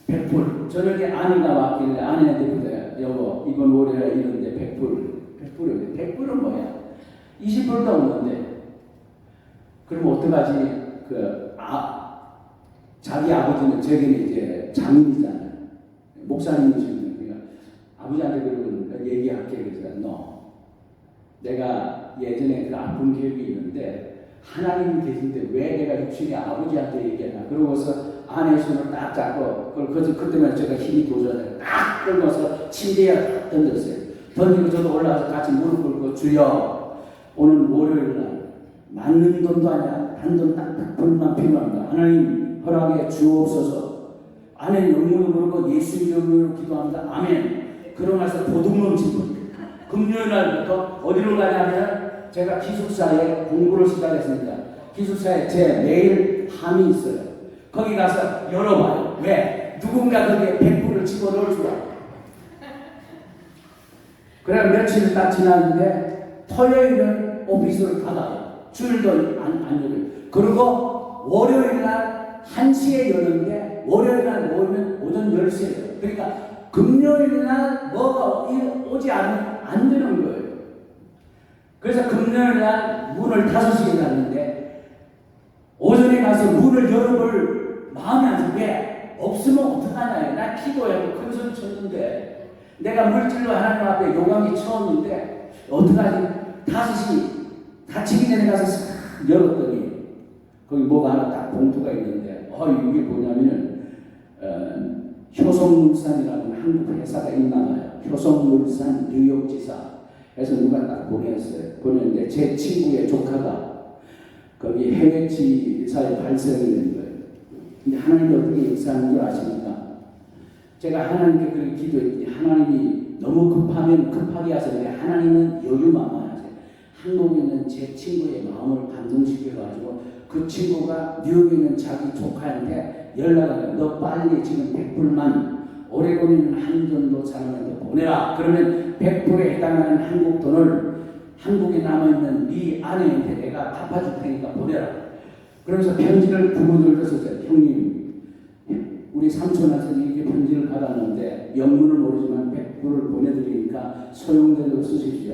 100불. 저녁에 아내가 왔길래 아내한테 그래요. 여보, 이건 올해야 이런데 100불. 100불은 뭐야? 20불도 없는데. 그럼 어떡하지? 자기 아버지는 저기는 이제 장인이잖아요. 목사님이시거든요. 그러니까 아버지한테 그러고 얘기할게. 그래서 내가 예전에 그 아픈 기억이 있는데 하나님이 계신데 왜 내가 육신의 아버지한테 얘기하나. 그러고서 아내의 손을 딱 잡고 그때만 제가 힘이 도전해요. 딱 끌고서 침대에 딱 던졌어요. 던지고 저도 올라와서 같이 무릎 꿇고 주여 오늘 월요일날 맞는 돈도 아니야. 단돈 딱 100불만 필요합니다. 하나님 허락에 주옵소서. 아내는 영문을 모르고 예수 이름으로 기도합니다. 아멘. 그러고 나서 도둑 넘친 분. 금요일 날부터 어디로 가냐면 제가 기숙사에 공부를 시작했습니다. 기숙사에 제 매일 함이 있어요. 거기 가서 열어봐요. 왜? 누군가 거기에 100불을 집어넣을 줄 알아요. 그래 며칠 딱 지났는데 토요일은 오피스를 닫아요. 주일도 안 열어요. 그리고 월요일날 1시에 여는데 월요일날 모이면 오전 10시에요. 그러니까 금요일날 뭐가 오지 않으면 안 되는 거예요. 그래서 금요일날 문을 5시에 닫는데 오전에 가서 문을 열어볼 마음이 안 들어. 왜? 없으면 어떡하냐. 나 기도하고 큰 소리 쳤는데 내가 물질로 하나님 앞에 요강이 처음인데 어떡하지? 5시 닫히기 전에 가서 싹 열었더니 거기 뭐가 하나 딱 봉투가 있는데 이게 뭐냐면은 효성물산이라는 한국 회사가 있나봐요. 효성물산 뉴욕지사 해서 누가 딱 보냈는데 제 친구의 조카가 거기 해외 지사에 발생이 된 거예요. 근데 하나님이 어떻게 역사하는 줄 아십니까? 제가 하나님께 그렇게 기도했더니 하나님이 너무 급하면 급하게 하세요. 하나님은 여유만만하세요. 한국에 있는 제 친구의 마음을 감동시켜가지고 그 친구가 뉴욕에 있는 자기 조카한테 연락을 너 빨리 지금 100불만 오레곤에 있는 한전도 사람한테 보내라. 그러면 100불에 해당하는 한국 돈을 한국에 남아있는 네 아내한테 내가 갚아줄 테니까 보내라. 그러면서 편지를 부모들 썼어요. 형님, 우리 삼촌한테 이렇게 편지를 받았는데 영문을 모르지만 100불을 보내드리니까 소용대로 쓰십시오.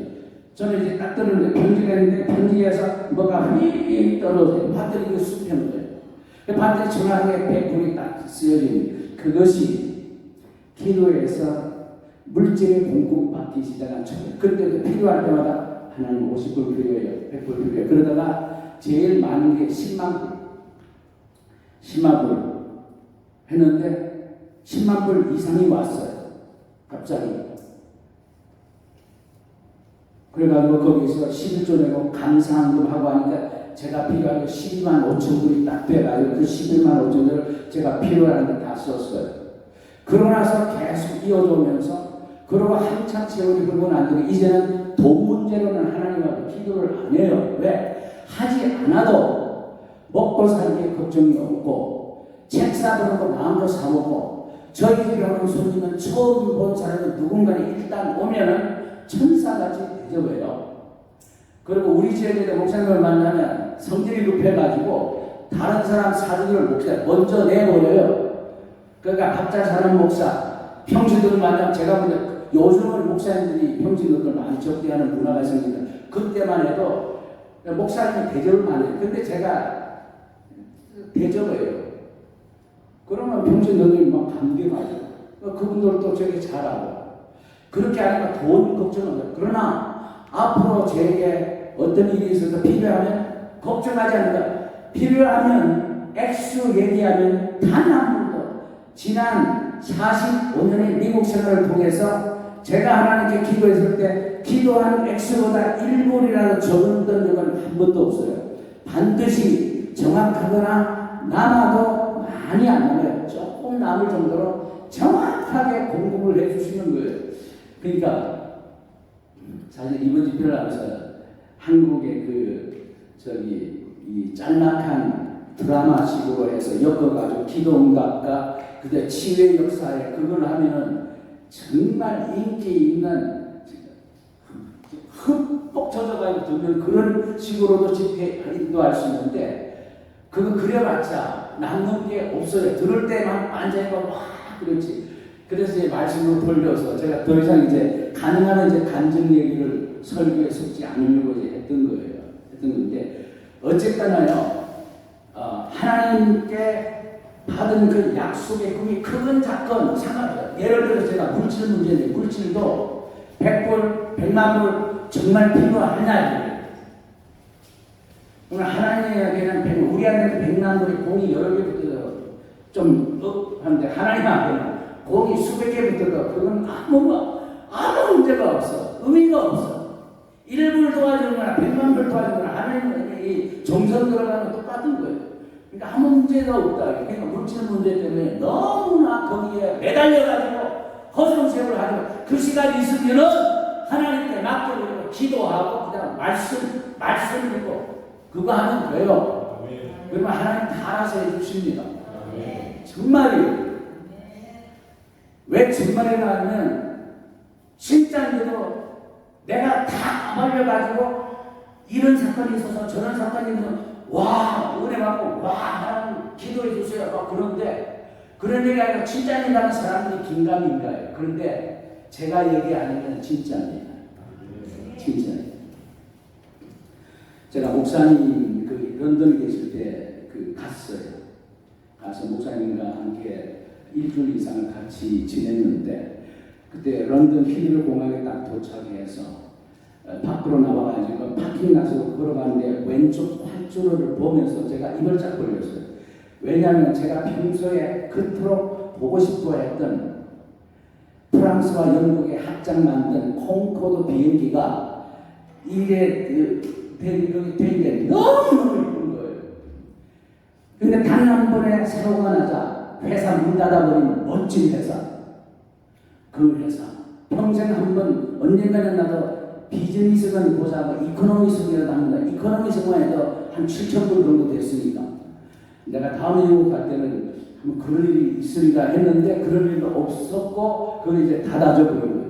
저는 이제 딱 들었는데 편지가 있는데 편지에서 뭐가 휙 떨어져요. 봤더니 이거 수표인 거예요. 봤더니 정확하게 100불이 딱 쓰여진 그것이 기도에서 물질의 공급받기 시작한 처음. 그때도 필요할 때마다 하나님 50불 필요해요. 100불 필요해요. 그러다가 제일 많은 게 10만 불. 10만 불 했는데 10만 불 이상이 왔어요. 갑자기. 그래가지고 거기서 11조 내고 감사한금 하고 하니까 제가 필요한 게 12만 5천 불이 딱 돼가지고 그 11만 5천 불을 제가 필요한 데 다 썼어요. 그러고 나서 계속 이어오면서 그러고 한참 세월이 흐르고 난 뒤에 이제는 돈 문제로는 하나님하고 기도를 안 해요. 왜? 하지 않아도 먹고 살기에 걱정이 없고 책 사보는 거 마음껏 사먹고 저희 집에 오는 손님은 처음 본 사람은 누군가는 일단 오면은 천사같이 대접해요. 그리고 우리 지역에 목사님을 만나면 성질이 급해가지고 다른 사람 사주를 목사 먼저 내버려요. 그러니까 각자 사는 목사 평신도를 만나면 제가 보면 요즘은 목사님들이 평신도들 많이 접대하는 문화가 생깁니다. 그때만 해도 목사님이 대접을 많이 해요. 근데 제가 대접해요. 그러면 평신도들이 막 감격하죠. 그분들도 저기 잘하고 그렇게 하니까 돈 걱정은 없어요. 그러나 앞으로 제게 어떤 일이 있어서 필요하면 걱정하지 않는다. 필요하면 액수 얘기하면 단 한 분도 지난 45년의 미국 생활을 통해서 제가 하나님께 기도했을 때 기도한 액수보다 1불이라도 적었던 적은 한 번도 없어요. 반드시 정확하거나 남아도 많이 안 남아요. 조금 남을 정도로 정확하게 공급을 해주시는 거예요. 그러니까 사실 이번 집회를 하면서 한국의 이 짤막한 드라마식으로 해서 엮어가지고 기도응답과 그때 치유의 역사에 그걸 하면은 정말 인기 있는 흠뻑 젖어가지고 듣는 그런 식으로도 집회 인도할 수 있는데 그거 그려봤자 남는 게 없어요. 들을 때만 앉아있고 와 그렇지. 그래서 이제 말씀으로 돌려서 제가 더 이상 이제 가능한 이제 간증 얘기를 설교에 섞지 않으려고 이제 했던 거예요. 했던 건데 어쨌거나요. 하나님께 받은 그 약속의 꿈이 크건 작건 상관없어요. 예를 들어서 제가 물질 문제인데 물질도 100불, 100만 불 정말 필요하냐 오늘 하나님에게는 우리한테는 100만 불의 공이 여러 개 붙어서 좀 한데 하나님한테는 공이 수백 개 붙어도 그건 아무 문제가 없어. 의미가 없어. 1불 도와주는 거나 100만 불 도와주는 거나 하나님은 이 정성 들어가는 거 똑같은 거예요. 그러니까 아무 문제가 없다. 그러니까 물질 문제 때문에 너무나 거기에 매달려가지고 허송세월을 하고 그 시간이 있으면은 하나님께 맡겨버리고 기도하고 그다음 말씀 듣고 그거 하면 돼요. 그러면 하나님 다 알아서 해주십니다. 정말이에요. 왜 정말이라 하면 진짜인데도 내가 다 말려가지고 이런 사건이 있어서 저런 사건이 있어서 와 은혜 받고 와 하나님 기도해 주세요 막 그런데 그런 얘기 아니라 진짜인이라는 사람들이 긴가민가해요. 그런데 제가 얘기하는 진짜입니다. 진짜예요. 제가 목사님 런던에 계실 때 갔어요. 가서 목사님과 함께 일주일 이상을 같이 지냈는데 그때 런던 히드로 공항에 딱 도착해서 밖으로 나와가지고 파킹 가서 걸어가는데 왼쪽 활주로를 보면서 제가 입을 쫙 벌렸어요. 왜냐하면 제가 평소에 그토록 보고 싶어 했던 프랑스와 영국의 합작 만든 콩코드 비행기가 이게 된 게 너무너무 예쁜 거예요. 근데 단 한 번에 사고가 나자 회사 문 닫아버리는 멋진 회사. 그 회사 평생 한 번 언젠가는 나도 비즈니스건 보자고 이코노미스건이라도 합니다. 이코노미스건 해도 한 7,000불 정도 됐으니까 내가 다음에 영국 갈 때는 그런 일이 있으리라 했는데 그런 일도 없었고 그걸 이제 닫아져 버린 거예요.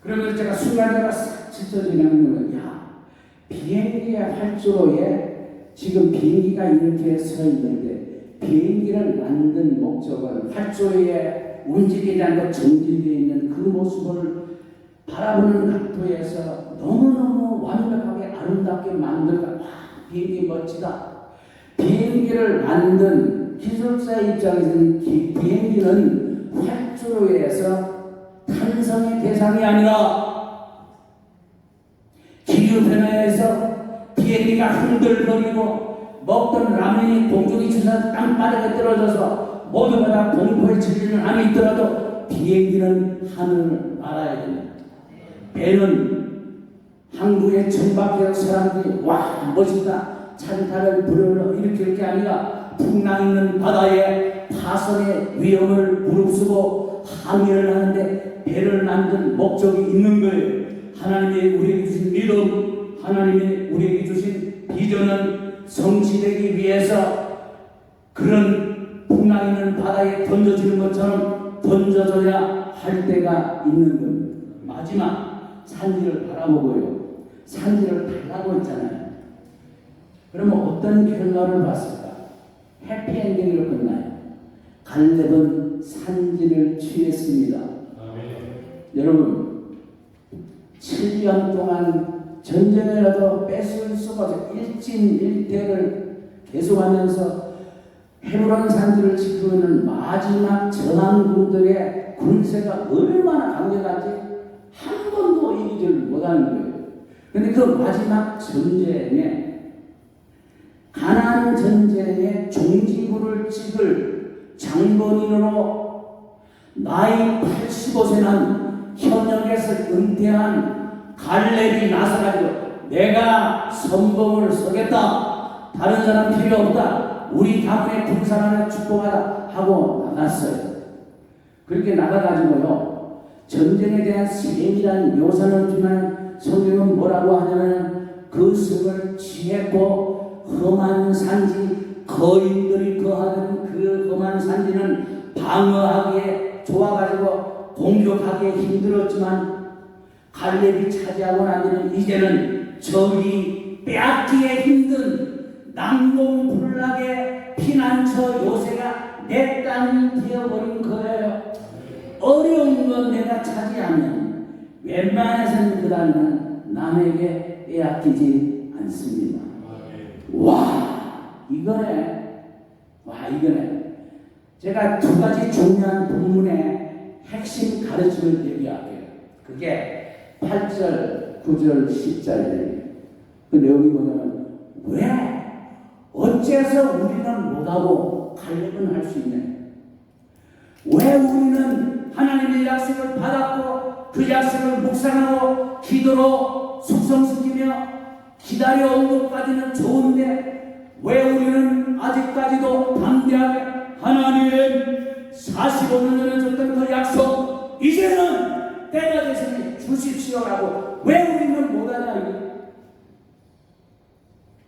그러면서 제가 순간적으로 싹 지쳐지는 거예요. 야 비행기의 활주로에 지금 비행기가 이렇게 서 있는데 비행기를 만든 목적은 활주로에 움직이지 않고 정진되어 있는 그 모습을 바라보는 각도에서 너무너무 완벽하게 아름답게 만들까. 와 비행기 멋지다. 비행기를 만든 기술자의 입장에서는 비행기는 활주로에서 탄성의 대상이 아니라 기후변화에서 비행기가 흔들거리고 먹던 라면이 공중에 치서 땅바닥에 떨어져서 모두가 다 공포에 질리는 안이 있더라도 비행기는 하늘을 날아야 됩니다. 배는 항구에 정박되어 사람들이 와 멋있다 찬타를 부르러 일으킬 게 아니라 풍랑 있는 바다에 파손의 위험을 무릅쓰고 항해를 하는데 배를 만든 목적이 있는 거예요. 하나님이 우리에게 주신 믿음, 하나님이 우리에게 주신 비전은 성취되기 위해서 그런 풍랑 있는 바다에 던져지는 것처럼 던져져야 할 때가 있는 겁니다. 마지막 산지를 바라보고요. 산지를 달라고 했잖아요. 그러면 어떤 결과를 봤을까? 해피엔딩으로 끝나요. 갈렙은 산지를 취했습니다. 여러분 7년 동안 전쟁이라도 뺏을 수가 없어 일진일퇴를 계속하면서 헤브론 산지를 지키고 있는 마지막 전함군들의 군세가 얼마나 강력한지 한 번도 이기지를 못하는 거예요. 그런데 그 마지막 전쟁에 가나안 전쟁에 종지부를 찍을 장본인으로 나이 85세 난 현역에서 은퇴한 갈렙이 나서가지고 내가 선봉을 서겠다. 다른 사람 필요 없다. 우리 가문의 군사를 축복하라 하고 나갔어요. 그렇게 나가가지고요. 전쟁에 대한 세밀한 묘사는 없지만 성경은 뭐라고 하냐면 그 성을 취했고 험한 산지 거인들이 거하는 그 험한 산지는 방어하기에 좋아가지고 공격하기에 힘들었지만 갈렙이 차지하고 난 뒤는 이제는 적이 빼앗기에 힘든 난공불락의 피난처 요새가 내 땅이 되어버린 거예요. 어려운 건 내가 차지하면 웬만해서는 그 땅은 남에게 빼앗기지 않습니다. 와, 이거네. 제가 두 가지 중요한 본문의 핵심 가르침을 얘기할게요. 그게 8절, 9절, 10절이에요. 그 내용이 뭐냐면, 왜? 어째서 우리는 못하고 갈렙은 할 수 있냐? 왜 우리는 하나님의 약속을 받았고 그 약속을 묵상하고 기도로 숙성시키며 기다려온 것까지는 좋은데 왜 우리는 아직까지도 담대하게 하나님 45년 전에 줬던 그 약속 이제는 때가 되시니 주십시오라고 왜 우리는 못하냐 이게.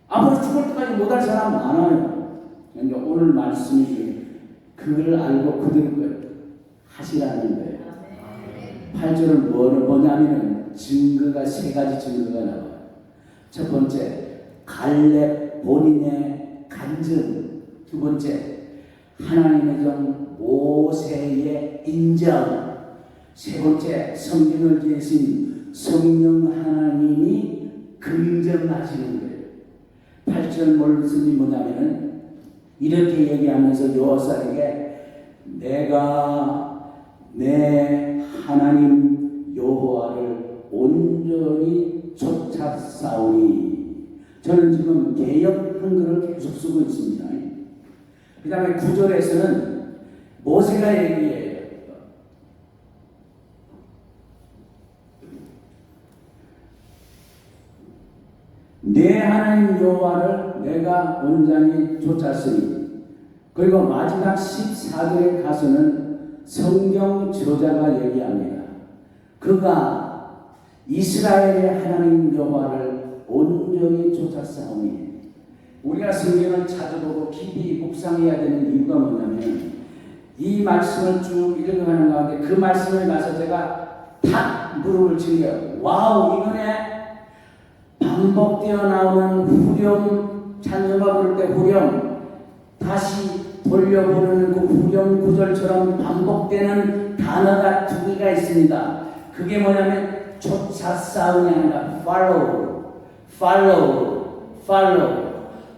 앞으로 죽을 때까지 못할 사람 많아요. 그러니까 오늘 말씀이 그걸 알고 그대로 하시라는 거예요. 8절은 뭐냐면은 증거가 세 가지 증거가 나와요. 첫 번째, 갈렙 본인의 간증. 두 번째, 하나님의 종 모세의 인정. 세 번째, 성경을 지으신 성령 하나님이 긍정하시는 거예요. 8절 말씀이 뭐냐면은 이렇게 얘기하면서 여호사에게 내가 내 하나님 여호와를 온전히 쫓아싸우니. 저는 지금 개역 한글을 계속 쓰고 있습니다. 그 다음에 9절에서는 모세가 얘기해요. 내 하나님 여호와를 내가 온전히 쫓았으니. 그리고 마지막 14절에 가서는 성경 저자가 얘기합니다. 그가 이스라엘의 하나님 여호와를 온전히 쫓았사오니. 우리가 성경을 찾아보고 깊이 묵상해야 되는 이유가 뭐냐면 이 말씀을 쭉 읽어가는 가운데 그 말씀을 가서 제가 탁 무릎을 치고요. 와우, 이거네. 반복되어 나오는 후렴, 찬송가 부를 때 후렴, 다시 돌려 부르는 그 후렴 구절처럼 반복되는 단어가 두 개가 있습니다. 그게 뭐냐면 쫓아 싸우냐 아니라 follow.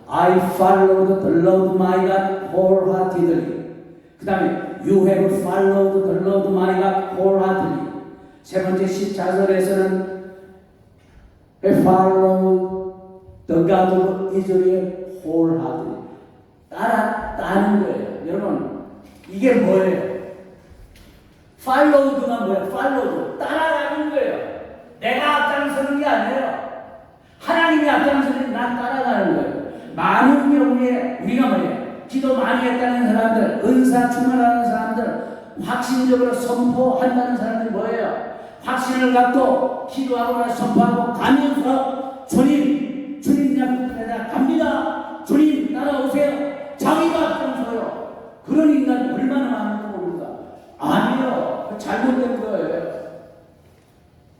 I followed the Lord my God wholeheartedly. 그 다음에 you have followed the Lord my God wholeheartedly. 세 번째 14절에서는 follow the God of Israel wholeheartedly. 따랐다는 거예요. 여러분, 이게 뭐예요? followed가 뭐예요? follow, 따라가는 거예요. 내가 앞장서는 게 아니에요. 하나님이 앞장서는 난 따라가는 거예요. 많은 경우에 우리가 뭐예요? 기도 많이 했다는 사람들, 은사 충만하는 사람들, 확신적으로 선포한다는 사람들이 뭐예요? 확신을 갖고 기도하거나 선포하고 가면서 주님 약속하다 갑니다. 주님 따라오세요. 자기가 앞장서요. 그런 인간이 얼마나 많은지 모릅니다. 아니요. 잘못된 거예요.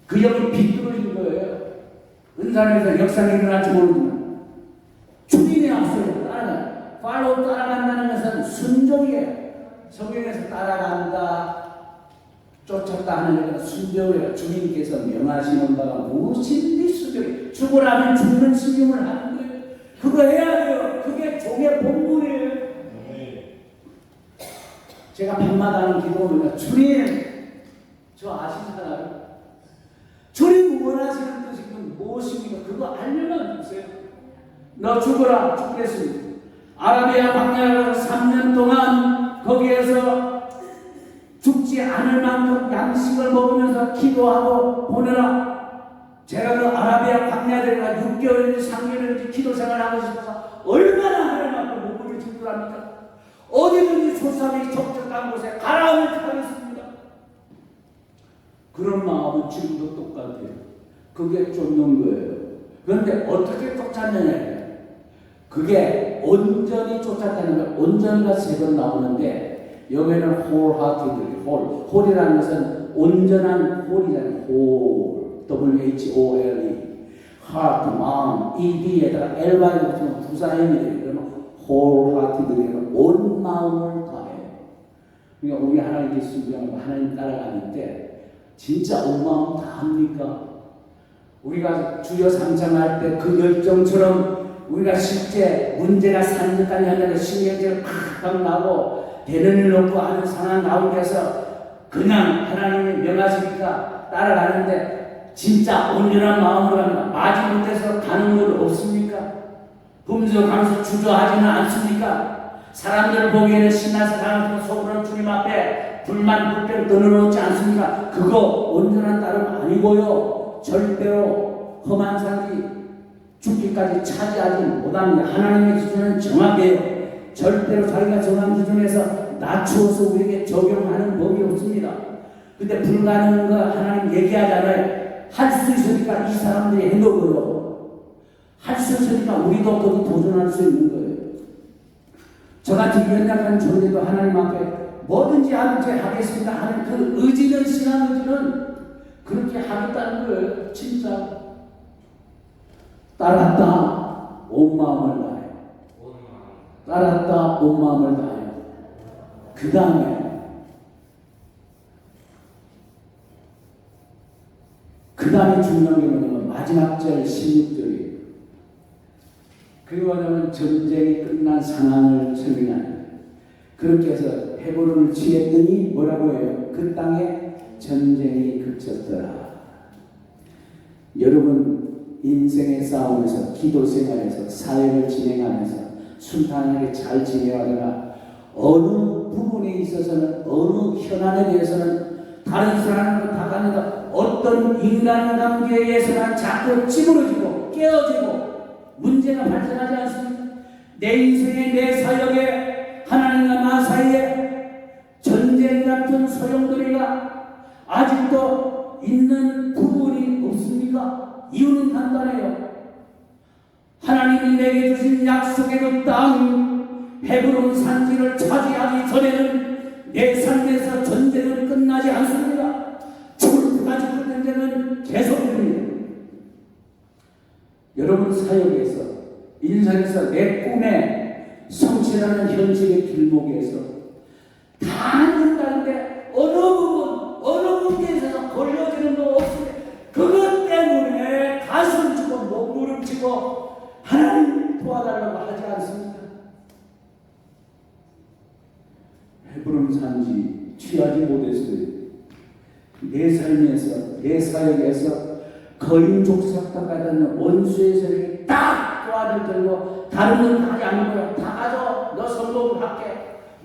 그 영이 비뚤어진 거예요. 은사에서 역사가 일어날지 모르지만 주님의 앞서요. 팔로우 따라간다는 것은 순종이에요. 성경에서 따라간다, 쫓았다 하는 것은 순종이에요. 주님께서 명하시는 바가 무엇인지 순종이에요. 죽으라면 죽는 신임을 하는 거예요. 그거 해야 돼요. 그게 종의 본분이에요. 제가 밤마다 하는 기도는 주님, 저 아시잖아요. 주님 원하시는 뜻이 무엇입니까? 그거 알려만 주세요. 너 죽어라, 죽겠습니다. 아라비아 광야에서 3년 동안 거기에서 죽지 않을 만큼 양식을 먹으면서 기도하고 보내라. 제가 그 아라비아 광야들과 6개월인지 3개월인지 기도 생활하고 싶어서 얼마나 하나님께 목을 질주합니까? 어디든지 조삼이 적적한 곳에 가라앉을 하겠습니다. 그런 마음은 지금도 똑같아요. 그게 쫓는 거예요. 그런데 어떻게 쫓았느냐? 그게 온전히 쫓았다는 거예요. 온전히가 세 번 나오는데 여기에는 wholeheartedly, whole이라는 것은 온전한 whole이잖아요. whole, W-H-O-L-E, heart, 마음, E-D에다가 L-Y가 붙으면 부사형이 돼요. 그러면 wholeheartedly, 온 마음을 다해요. 그러니까 우리 하나님께 순종하고 하나님 따라가는데 진짜 온 마음 다 합니까? 우리가 주여 상장할 때 그 열정처럼 우리가 실제 문제가 산뜻하니 하면 신경질 팍팍 나고 되는 일 없고 하는 상황 가운데서 그냥 하나님이 명하시니까 따라가는데 진짜 온전한 마음으로 합니다. 마지못해서 가는 것 없습니까? 흠수감수 주저하지는 않습니까? 사람들 보기에는 신나서 가는 속으로는 주님 앞에 불만 불평 떠내놓지 않습니까? 그거 온전한 따름 아니고요. 절대로 험한 산지 죽기까지 차지하지 못합니다. 하나님의 기준은 정확해요. 절대로 자기가 정한 기준에서 낮추어서 우리에게 적용하는 법이 없습니다. 근데 불가능한 거 하나님 얘기하잖아요. 할 수 있으니까 이 사람들이 해놓고요. 할 수 있으니까 우리도 거기 도전할 수 있는 거예요. 저같이 연약한 존재도 하나님 앞에 뭐든지 하겠습니다 하는 그 의지는, 신앙 의지는 그렇게 하겠다는 거예요. 진짜. 따랐다 온 마음을 다해요. 따랐다 온 마음을 다해요. 그 다음에 중요한 게 뭐냐면 마지막 절 16절이에요. 그게 뭐냐면 전쟁이 끝난 상황을 설명하는. 그렇게 해서 헤브론을 취했더니 뭐라고 해요? 그 땅에 전쟁이 그쳤더라. 여러분 인생의 싸움에서, 기도 생활에서, 사역을 진행하면서 순탄하게 잘 지내다가 어느 부분에 있어서는, 어느 현안에 대해서는 다른 사람과 다가는다 어떤 인간관계에서는 자꾸 찌그러지고 깨어지고 문제가 발생하지 않습니까? 내 인생에, 내 사역에, 하나님과 나 사이에 전쟁 같은 소용돌이가 아직도 있는 부분이 없습니까? 이유는 간단해요. 하나님이 내게 주신 약속의 그 땅, 헤브론 산지를 차지하기 전에는 내 삶에서 전쟁은 끝나지 않습니다. 죽을 때까지 그 전쟁은 계속됩니다. 여러분 사역에서, 인생에서, 내 꿈에 성취라는 현실의 길목에서 다 안된다는데 어느 문제에서 걸려지는 거 없습니다. 그것 때문에 가슴 치고 몸무릎 치고 하나님 도와달라고 하지 않습니까? 헤브론 산지 취하지 못했어요. 내 삶에서, 내 사역에서 거인 족속까지 하는 원수의 세력이 딱 도와줄 들고 다른 건 다 하지 않는 거야. 다 가져. 너 성공을 할게.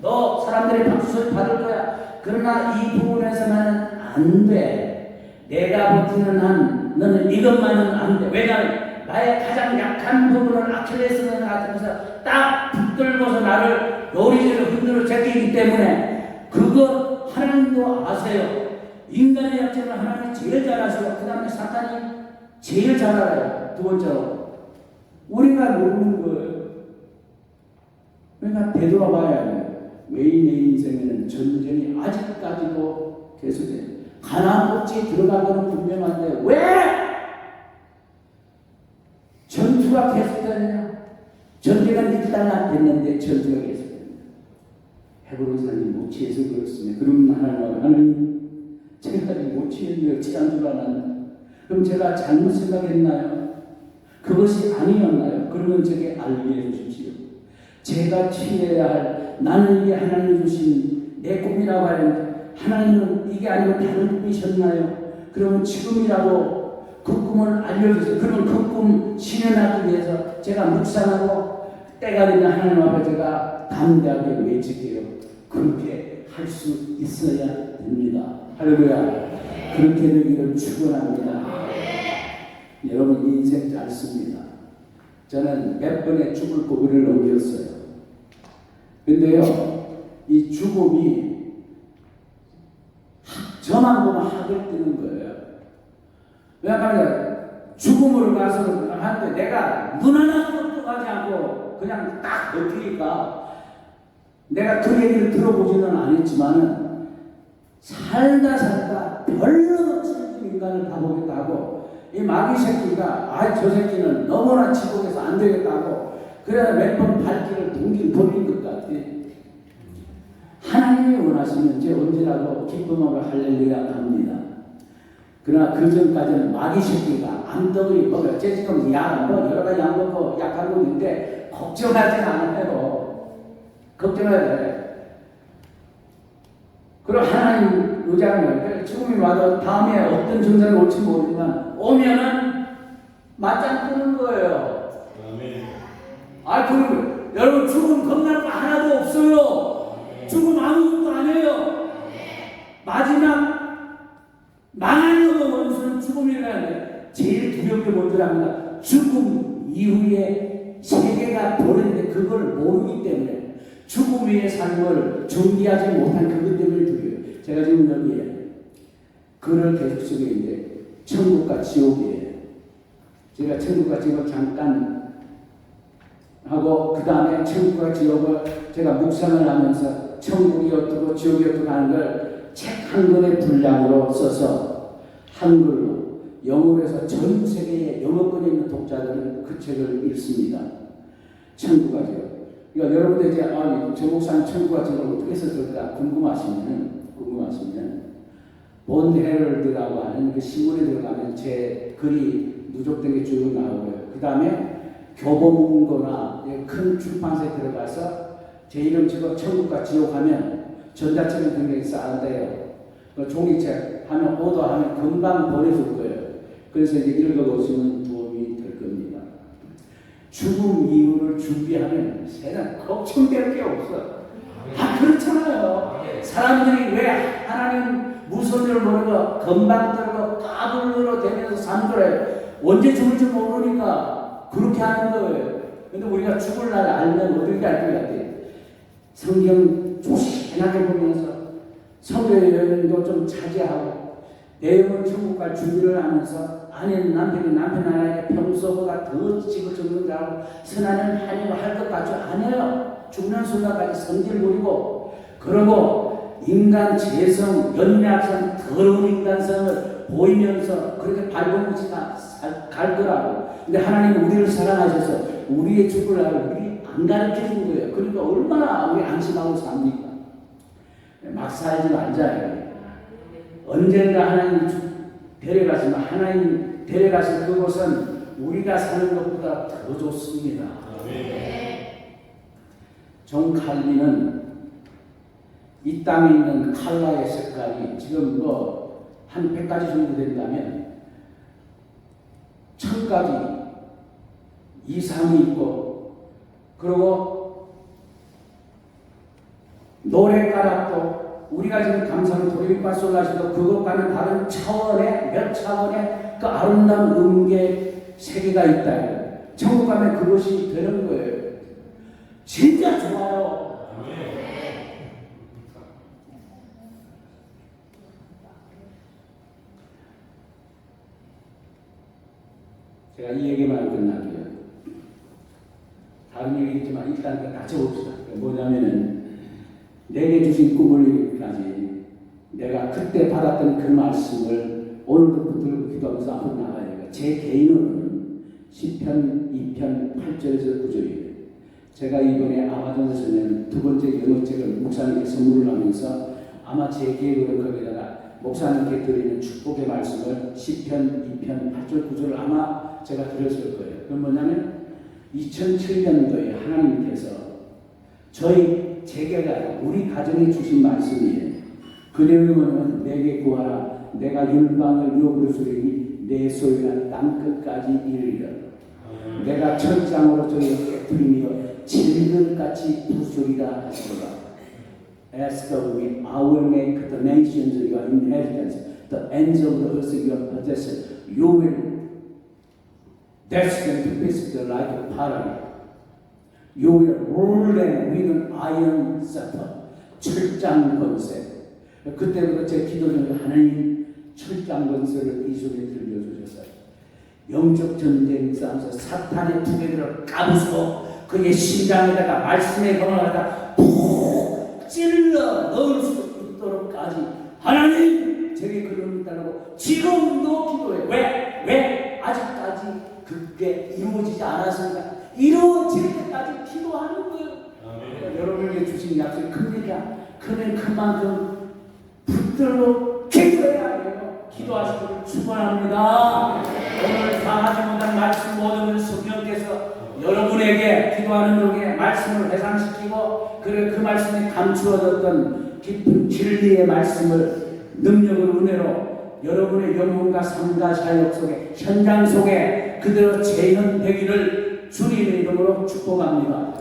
너 사람들의 박수를 받을 거야. 그러나 이 부분에서 나는 안 돼. 내가 버티는 한 너는 이것만은 안 돼. 왜냐하면 나의 가장 약한 부분을 아킬레스건 같은 것을 딱 붙들고서 나를 요리지를 흔들어 제끼기 때문에 그거 하나님도 아세요. 인간의 약점을 하나님이 제일 잘 아시고 그 다음에 사탄이 제일 잘 알아요. 두 번째로 우리가 모르는 거예요. 그러니까 되돌아봐야 해요. 왜 내 인생에는 전쟁이 아직까지도 계속돼요. 가나안 꼭지에 들어가고는 분명한데 왜 전투가 계속되느냐? 전쟁은 일단 됐는데 전투가 계속됩니다. 헤브론 산이 못 취해서 그렇습니다. 그럼 하나님 제가 못 취했는데 취한 줄 알았는데 그럼 제가 잘못 생각했나요? 그것이 아니었나요? 그러면 제게 알게 해주십시오. 제가 취해야 할, 나는 이게 하나님 주신 내 꿈이라고 하는데 하나님은 이게 아니고 다른 꿈이셨나요? 그러면 지금이라도 그 꿈을 알려주세요. 그러면 그 꿈 실현하기 위해서 제가 묵상하고 때가 되면 하나님 앞에 제가 담대하게 외칠게요. 그렇게 할 수 있어야 됩니다. 할렐루야. 그렇게 되기를 축원합니다. 여러분 인생 짧습니다. 저는 몇 번의 죽을 고비를 넘겼어요. 근데요, 이 죽음이 저만 보면 학을 뜨는 거예요. 왜냐하면 죽음으로 가서 하는데 내가 눈 하나 깜빡하지 않고 그냥 딱 버티니까 내가 그 얘기를 들어보지는 않았지만은 살다 별로 슬픈 인간을 가보겠다 하고 이 마귀 새끼가 저 새끼는 너무나 지옥에서 안 되겠다고 그래야 몇 번 발길을 동길 돌린 것 같아. 하나님이 원하시면 이제 언제라도 기쁨으로 할렐루야 합니다. 그러나 그 전까지는 마귀 새끼가 암덩어리 먹어요. 제 지금 여러 가지 약 먹고 약한 거 있는데 걱정하지 않아요. 걱정해야 돼. 그리고 하나님 의장을 죽음이 와도 다음에 어떤 증상이 올지 모르지만 오면은 맞짱 뜨는 거예요. 그리고 여러분 죽음 겁날 거 하나도 없어요. 죽음 아무것도 안 해요. 마지막 망하는 원수는 죽음이라는데 제일 두려운 게 뭔지 압니다. 죽음 이후에 세계가 벌어지는데 그걸 모르기 때문에 죽음 위의 삶을 준비하지 못한 그것 때문에 두려워요. 제가 지금 여기에 글을 계속 쓰고 있는데 천국과 지옥이에요. 제가 천국과 지옥을 잠깐 하고 그 다음에 천국과 지옥을 제가 묵상을 하면서 천국이 어떻고 지옥이 어떻고 하는 걸 책 한 권의 분량으로 써서 한글로 영어로 해서 전 세계에 영어권에 있는 독자들은 그 책을 읽습니다. 천국과 지옥. 그러니까 여러분들 이제 저 목사님 천국과 지옥을 어떻게 썼을까 궁금하시면 본 헤럴드라고 하는 그 신문에 들어가면 제 글이 누적된 게 쭉 나오고요. 그 다음에 교보문고나 큰 출판사에 들어가서 제 이름 치고 천국과 지옥 하면 전자책은 굉장히 싼데요. 종이책 하면 오더하면 금방 보내줄 거예요. 그래서 이제 읽어보시면 도움이 될 겁니다. 죽음 이후를 준비하면 세상 걱정될 게 없어. 그렇잖아요. 사람들이 왜 하나님 무선을 모르고 금방 들고 까불로 되면서 산거래요. 언제 죽을지 모르니까 그렇게 하는 거예요. 근데 우리가 죽을 날 알면 어떻게 알 것 같아요? 성경 조심하게 보면서 성경의 여행도 좀 차지하고 내용은 천국 갈 준비를 하면서 아내는 남편 하나에게 평소보다 더 지극정성 잘하고 선하는 하나님을 할 것 같죠? 아니에요. 죽는 순간까지 성질 부리고 그러고 인간 재성, 연약성, 더러운 인간성을 보이면서 그렇게 발버둥치 갈 거라고. 근데 하나님은 우리를 사랑하셔서 우리의 죽을 날을 우리 안 가르쳐 준 거예요. 그러니까 얼마나 우리 안심하고 삽니까? 막 살지 말자. 언젠가 하나님 데려가시면 하나님 데려가실 그곳은 우리가 사는 것보다 더 좋습니다. 존 칼빈은 이 땅에 있는 칼라의 색깔이 지금 한 100가지 정도 된다면 1000가지 이상이 있고 그리고 노랫가락도 우리가 지금 감상하는 도레미파솔라시도 그것과는 다른 차원의 몇 차원의 그 아름다운 음계 세계가 있다. 천국 가면 그것이 되는 거예요. 진짜 좋아요. 제가 이 얘기만 끝날게요. 다른 얘기 있지만 일단 같이 봅시다. 뭐냐면은 내게 주신 꿈을 이루기까지 내가 그때 받았던 그 말씀을 오늘도 붙들고 기도하면서 앞으로 나가야 돼요. 제 개인으로는 시편 2편 8절에서 9절이에요. 제가 이번에 아마존에서는 두 번째 영어책을 목사님께 선물을 하면서 아마 제 계획으로 거기다가 목사님께 드리는 축복의 말씀을 시편 2편 8절 9절을 아마 제가 드렸을 거예요. 그건 뭐냐면 2007년도에 하나님께서 제게가 우리 가정에 주신 말씀이에요. 그 내용은 내게 구하라. 내가 율방을 요구르으리니 내 소리가 땅끝까지 이르리라. 내가 천장으로 저희를 깨뜨리며 질들같이 부수리라 하시더라. Ask of me, I will make the nations your inheritance, the ends of the earth your possession. You will dash them to pieces like a pottery. You will rule them with an iron scepter. 철장 권세. 그때부터 제 기도 중에 하나님 철장 권세를 이 속에 들려주셨어요. 영적 전쟁 싸움에서 사탄의 두개들을 까부서 그의 심장에다가 말씀의 검을 갖다 푹 찔러 넣을 수 있도록까지 하나님 제게 그런 달라고 지금도 기도해. 왜 아직까지 그게 이루어지지 않았습니까? 이루어질 때까지 기도하는 거예요. 그러니까 여러분에게 주신 약속이 큽니다. 그는 그만큼 붙들고 기도해야 해요. 기도하시기를 축원합니다. 오늘 다 하지 못한 말씀 모든 성령께서 여러분에게 기도하는 중에 말씀을 회상시키고 그 말씀이 감추어졌던 깊은 진리의 말씀을 능력으로 은혜로 여러분의 영혼과 삶과 사역 속에 현장 속에 그대로 재현되기를 주님의 이름으로 축복합니다.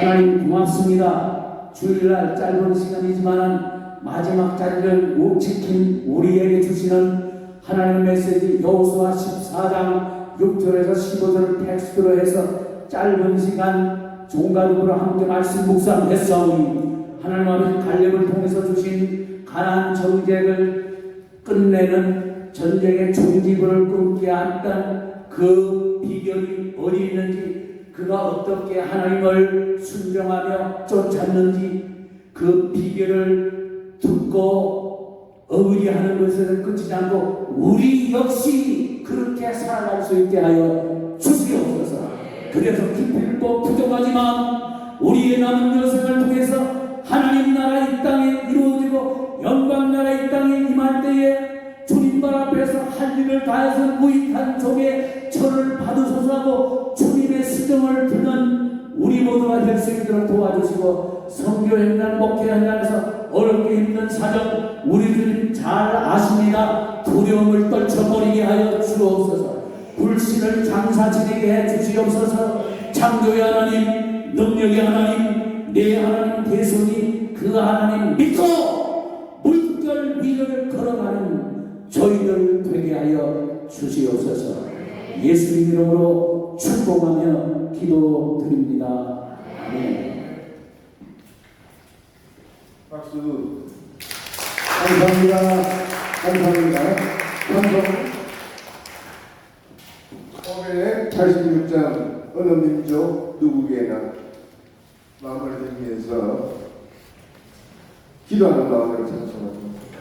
하나님 고맙습니다. 주일날 짧은 시간이지만 마지막 자리를 지킨 우리에게 주시는 하나님의 메시지 여호수아 14장 6절에서 15절을 텍스트로 해서 짧은 시간 종가족으로 함께 말씀 묵상했사오니 하나님 아버지 갈렙을 통해서 주신 가나안 정책을 끝내는 전쟁의 종지부를 끊게 했던 그 비결이 어디 있는지 그가 어떻게 하나님을 순종하며 쫓았는지 그 비결을 듣고 의리하는 것에는 끝이지 않고 우리 역시 그렇게 살아갈 수 있게 하여 주시옵소서. 그래서 기필코 부족하지만 우리의 남은 여생을 통해서 하나님 나라 이 땅에 이루어지고 영광 나라 이 땅에 임할 때에 주님 발 앞에서 할 일을 다해서 무익한 종의 철을 받으소서 하고 주님의 시정을 듣는 우리 모두가 될 수 있도록 도와주시고 선교 현장 목회 현장에서 어렵게 힘든 사정 우리 주님 잘 아십니다. 두려움을 떨쳐버리게 하여 주옵소서. 불신을 장사 지내게 해 주시옵소서. 창조의 하나님 능력의 하나님 내 하나님 대선이 그 하나님 믿고 물결 위를 걸어가는 저희들 되게 하여 주시옵소서. 예수님 이름으로 축복하며 기도드립니다. 아멘. 박수. 감사합니다. 감사합니다. 오늘 86장 어느 민족 누구에게나 마음을 들면서 기도하는 마음으로 찬송합니다.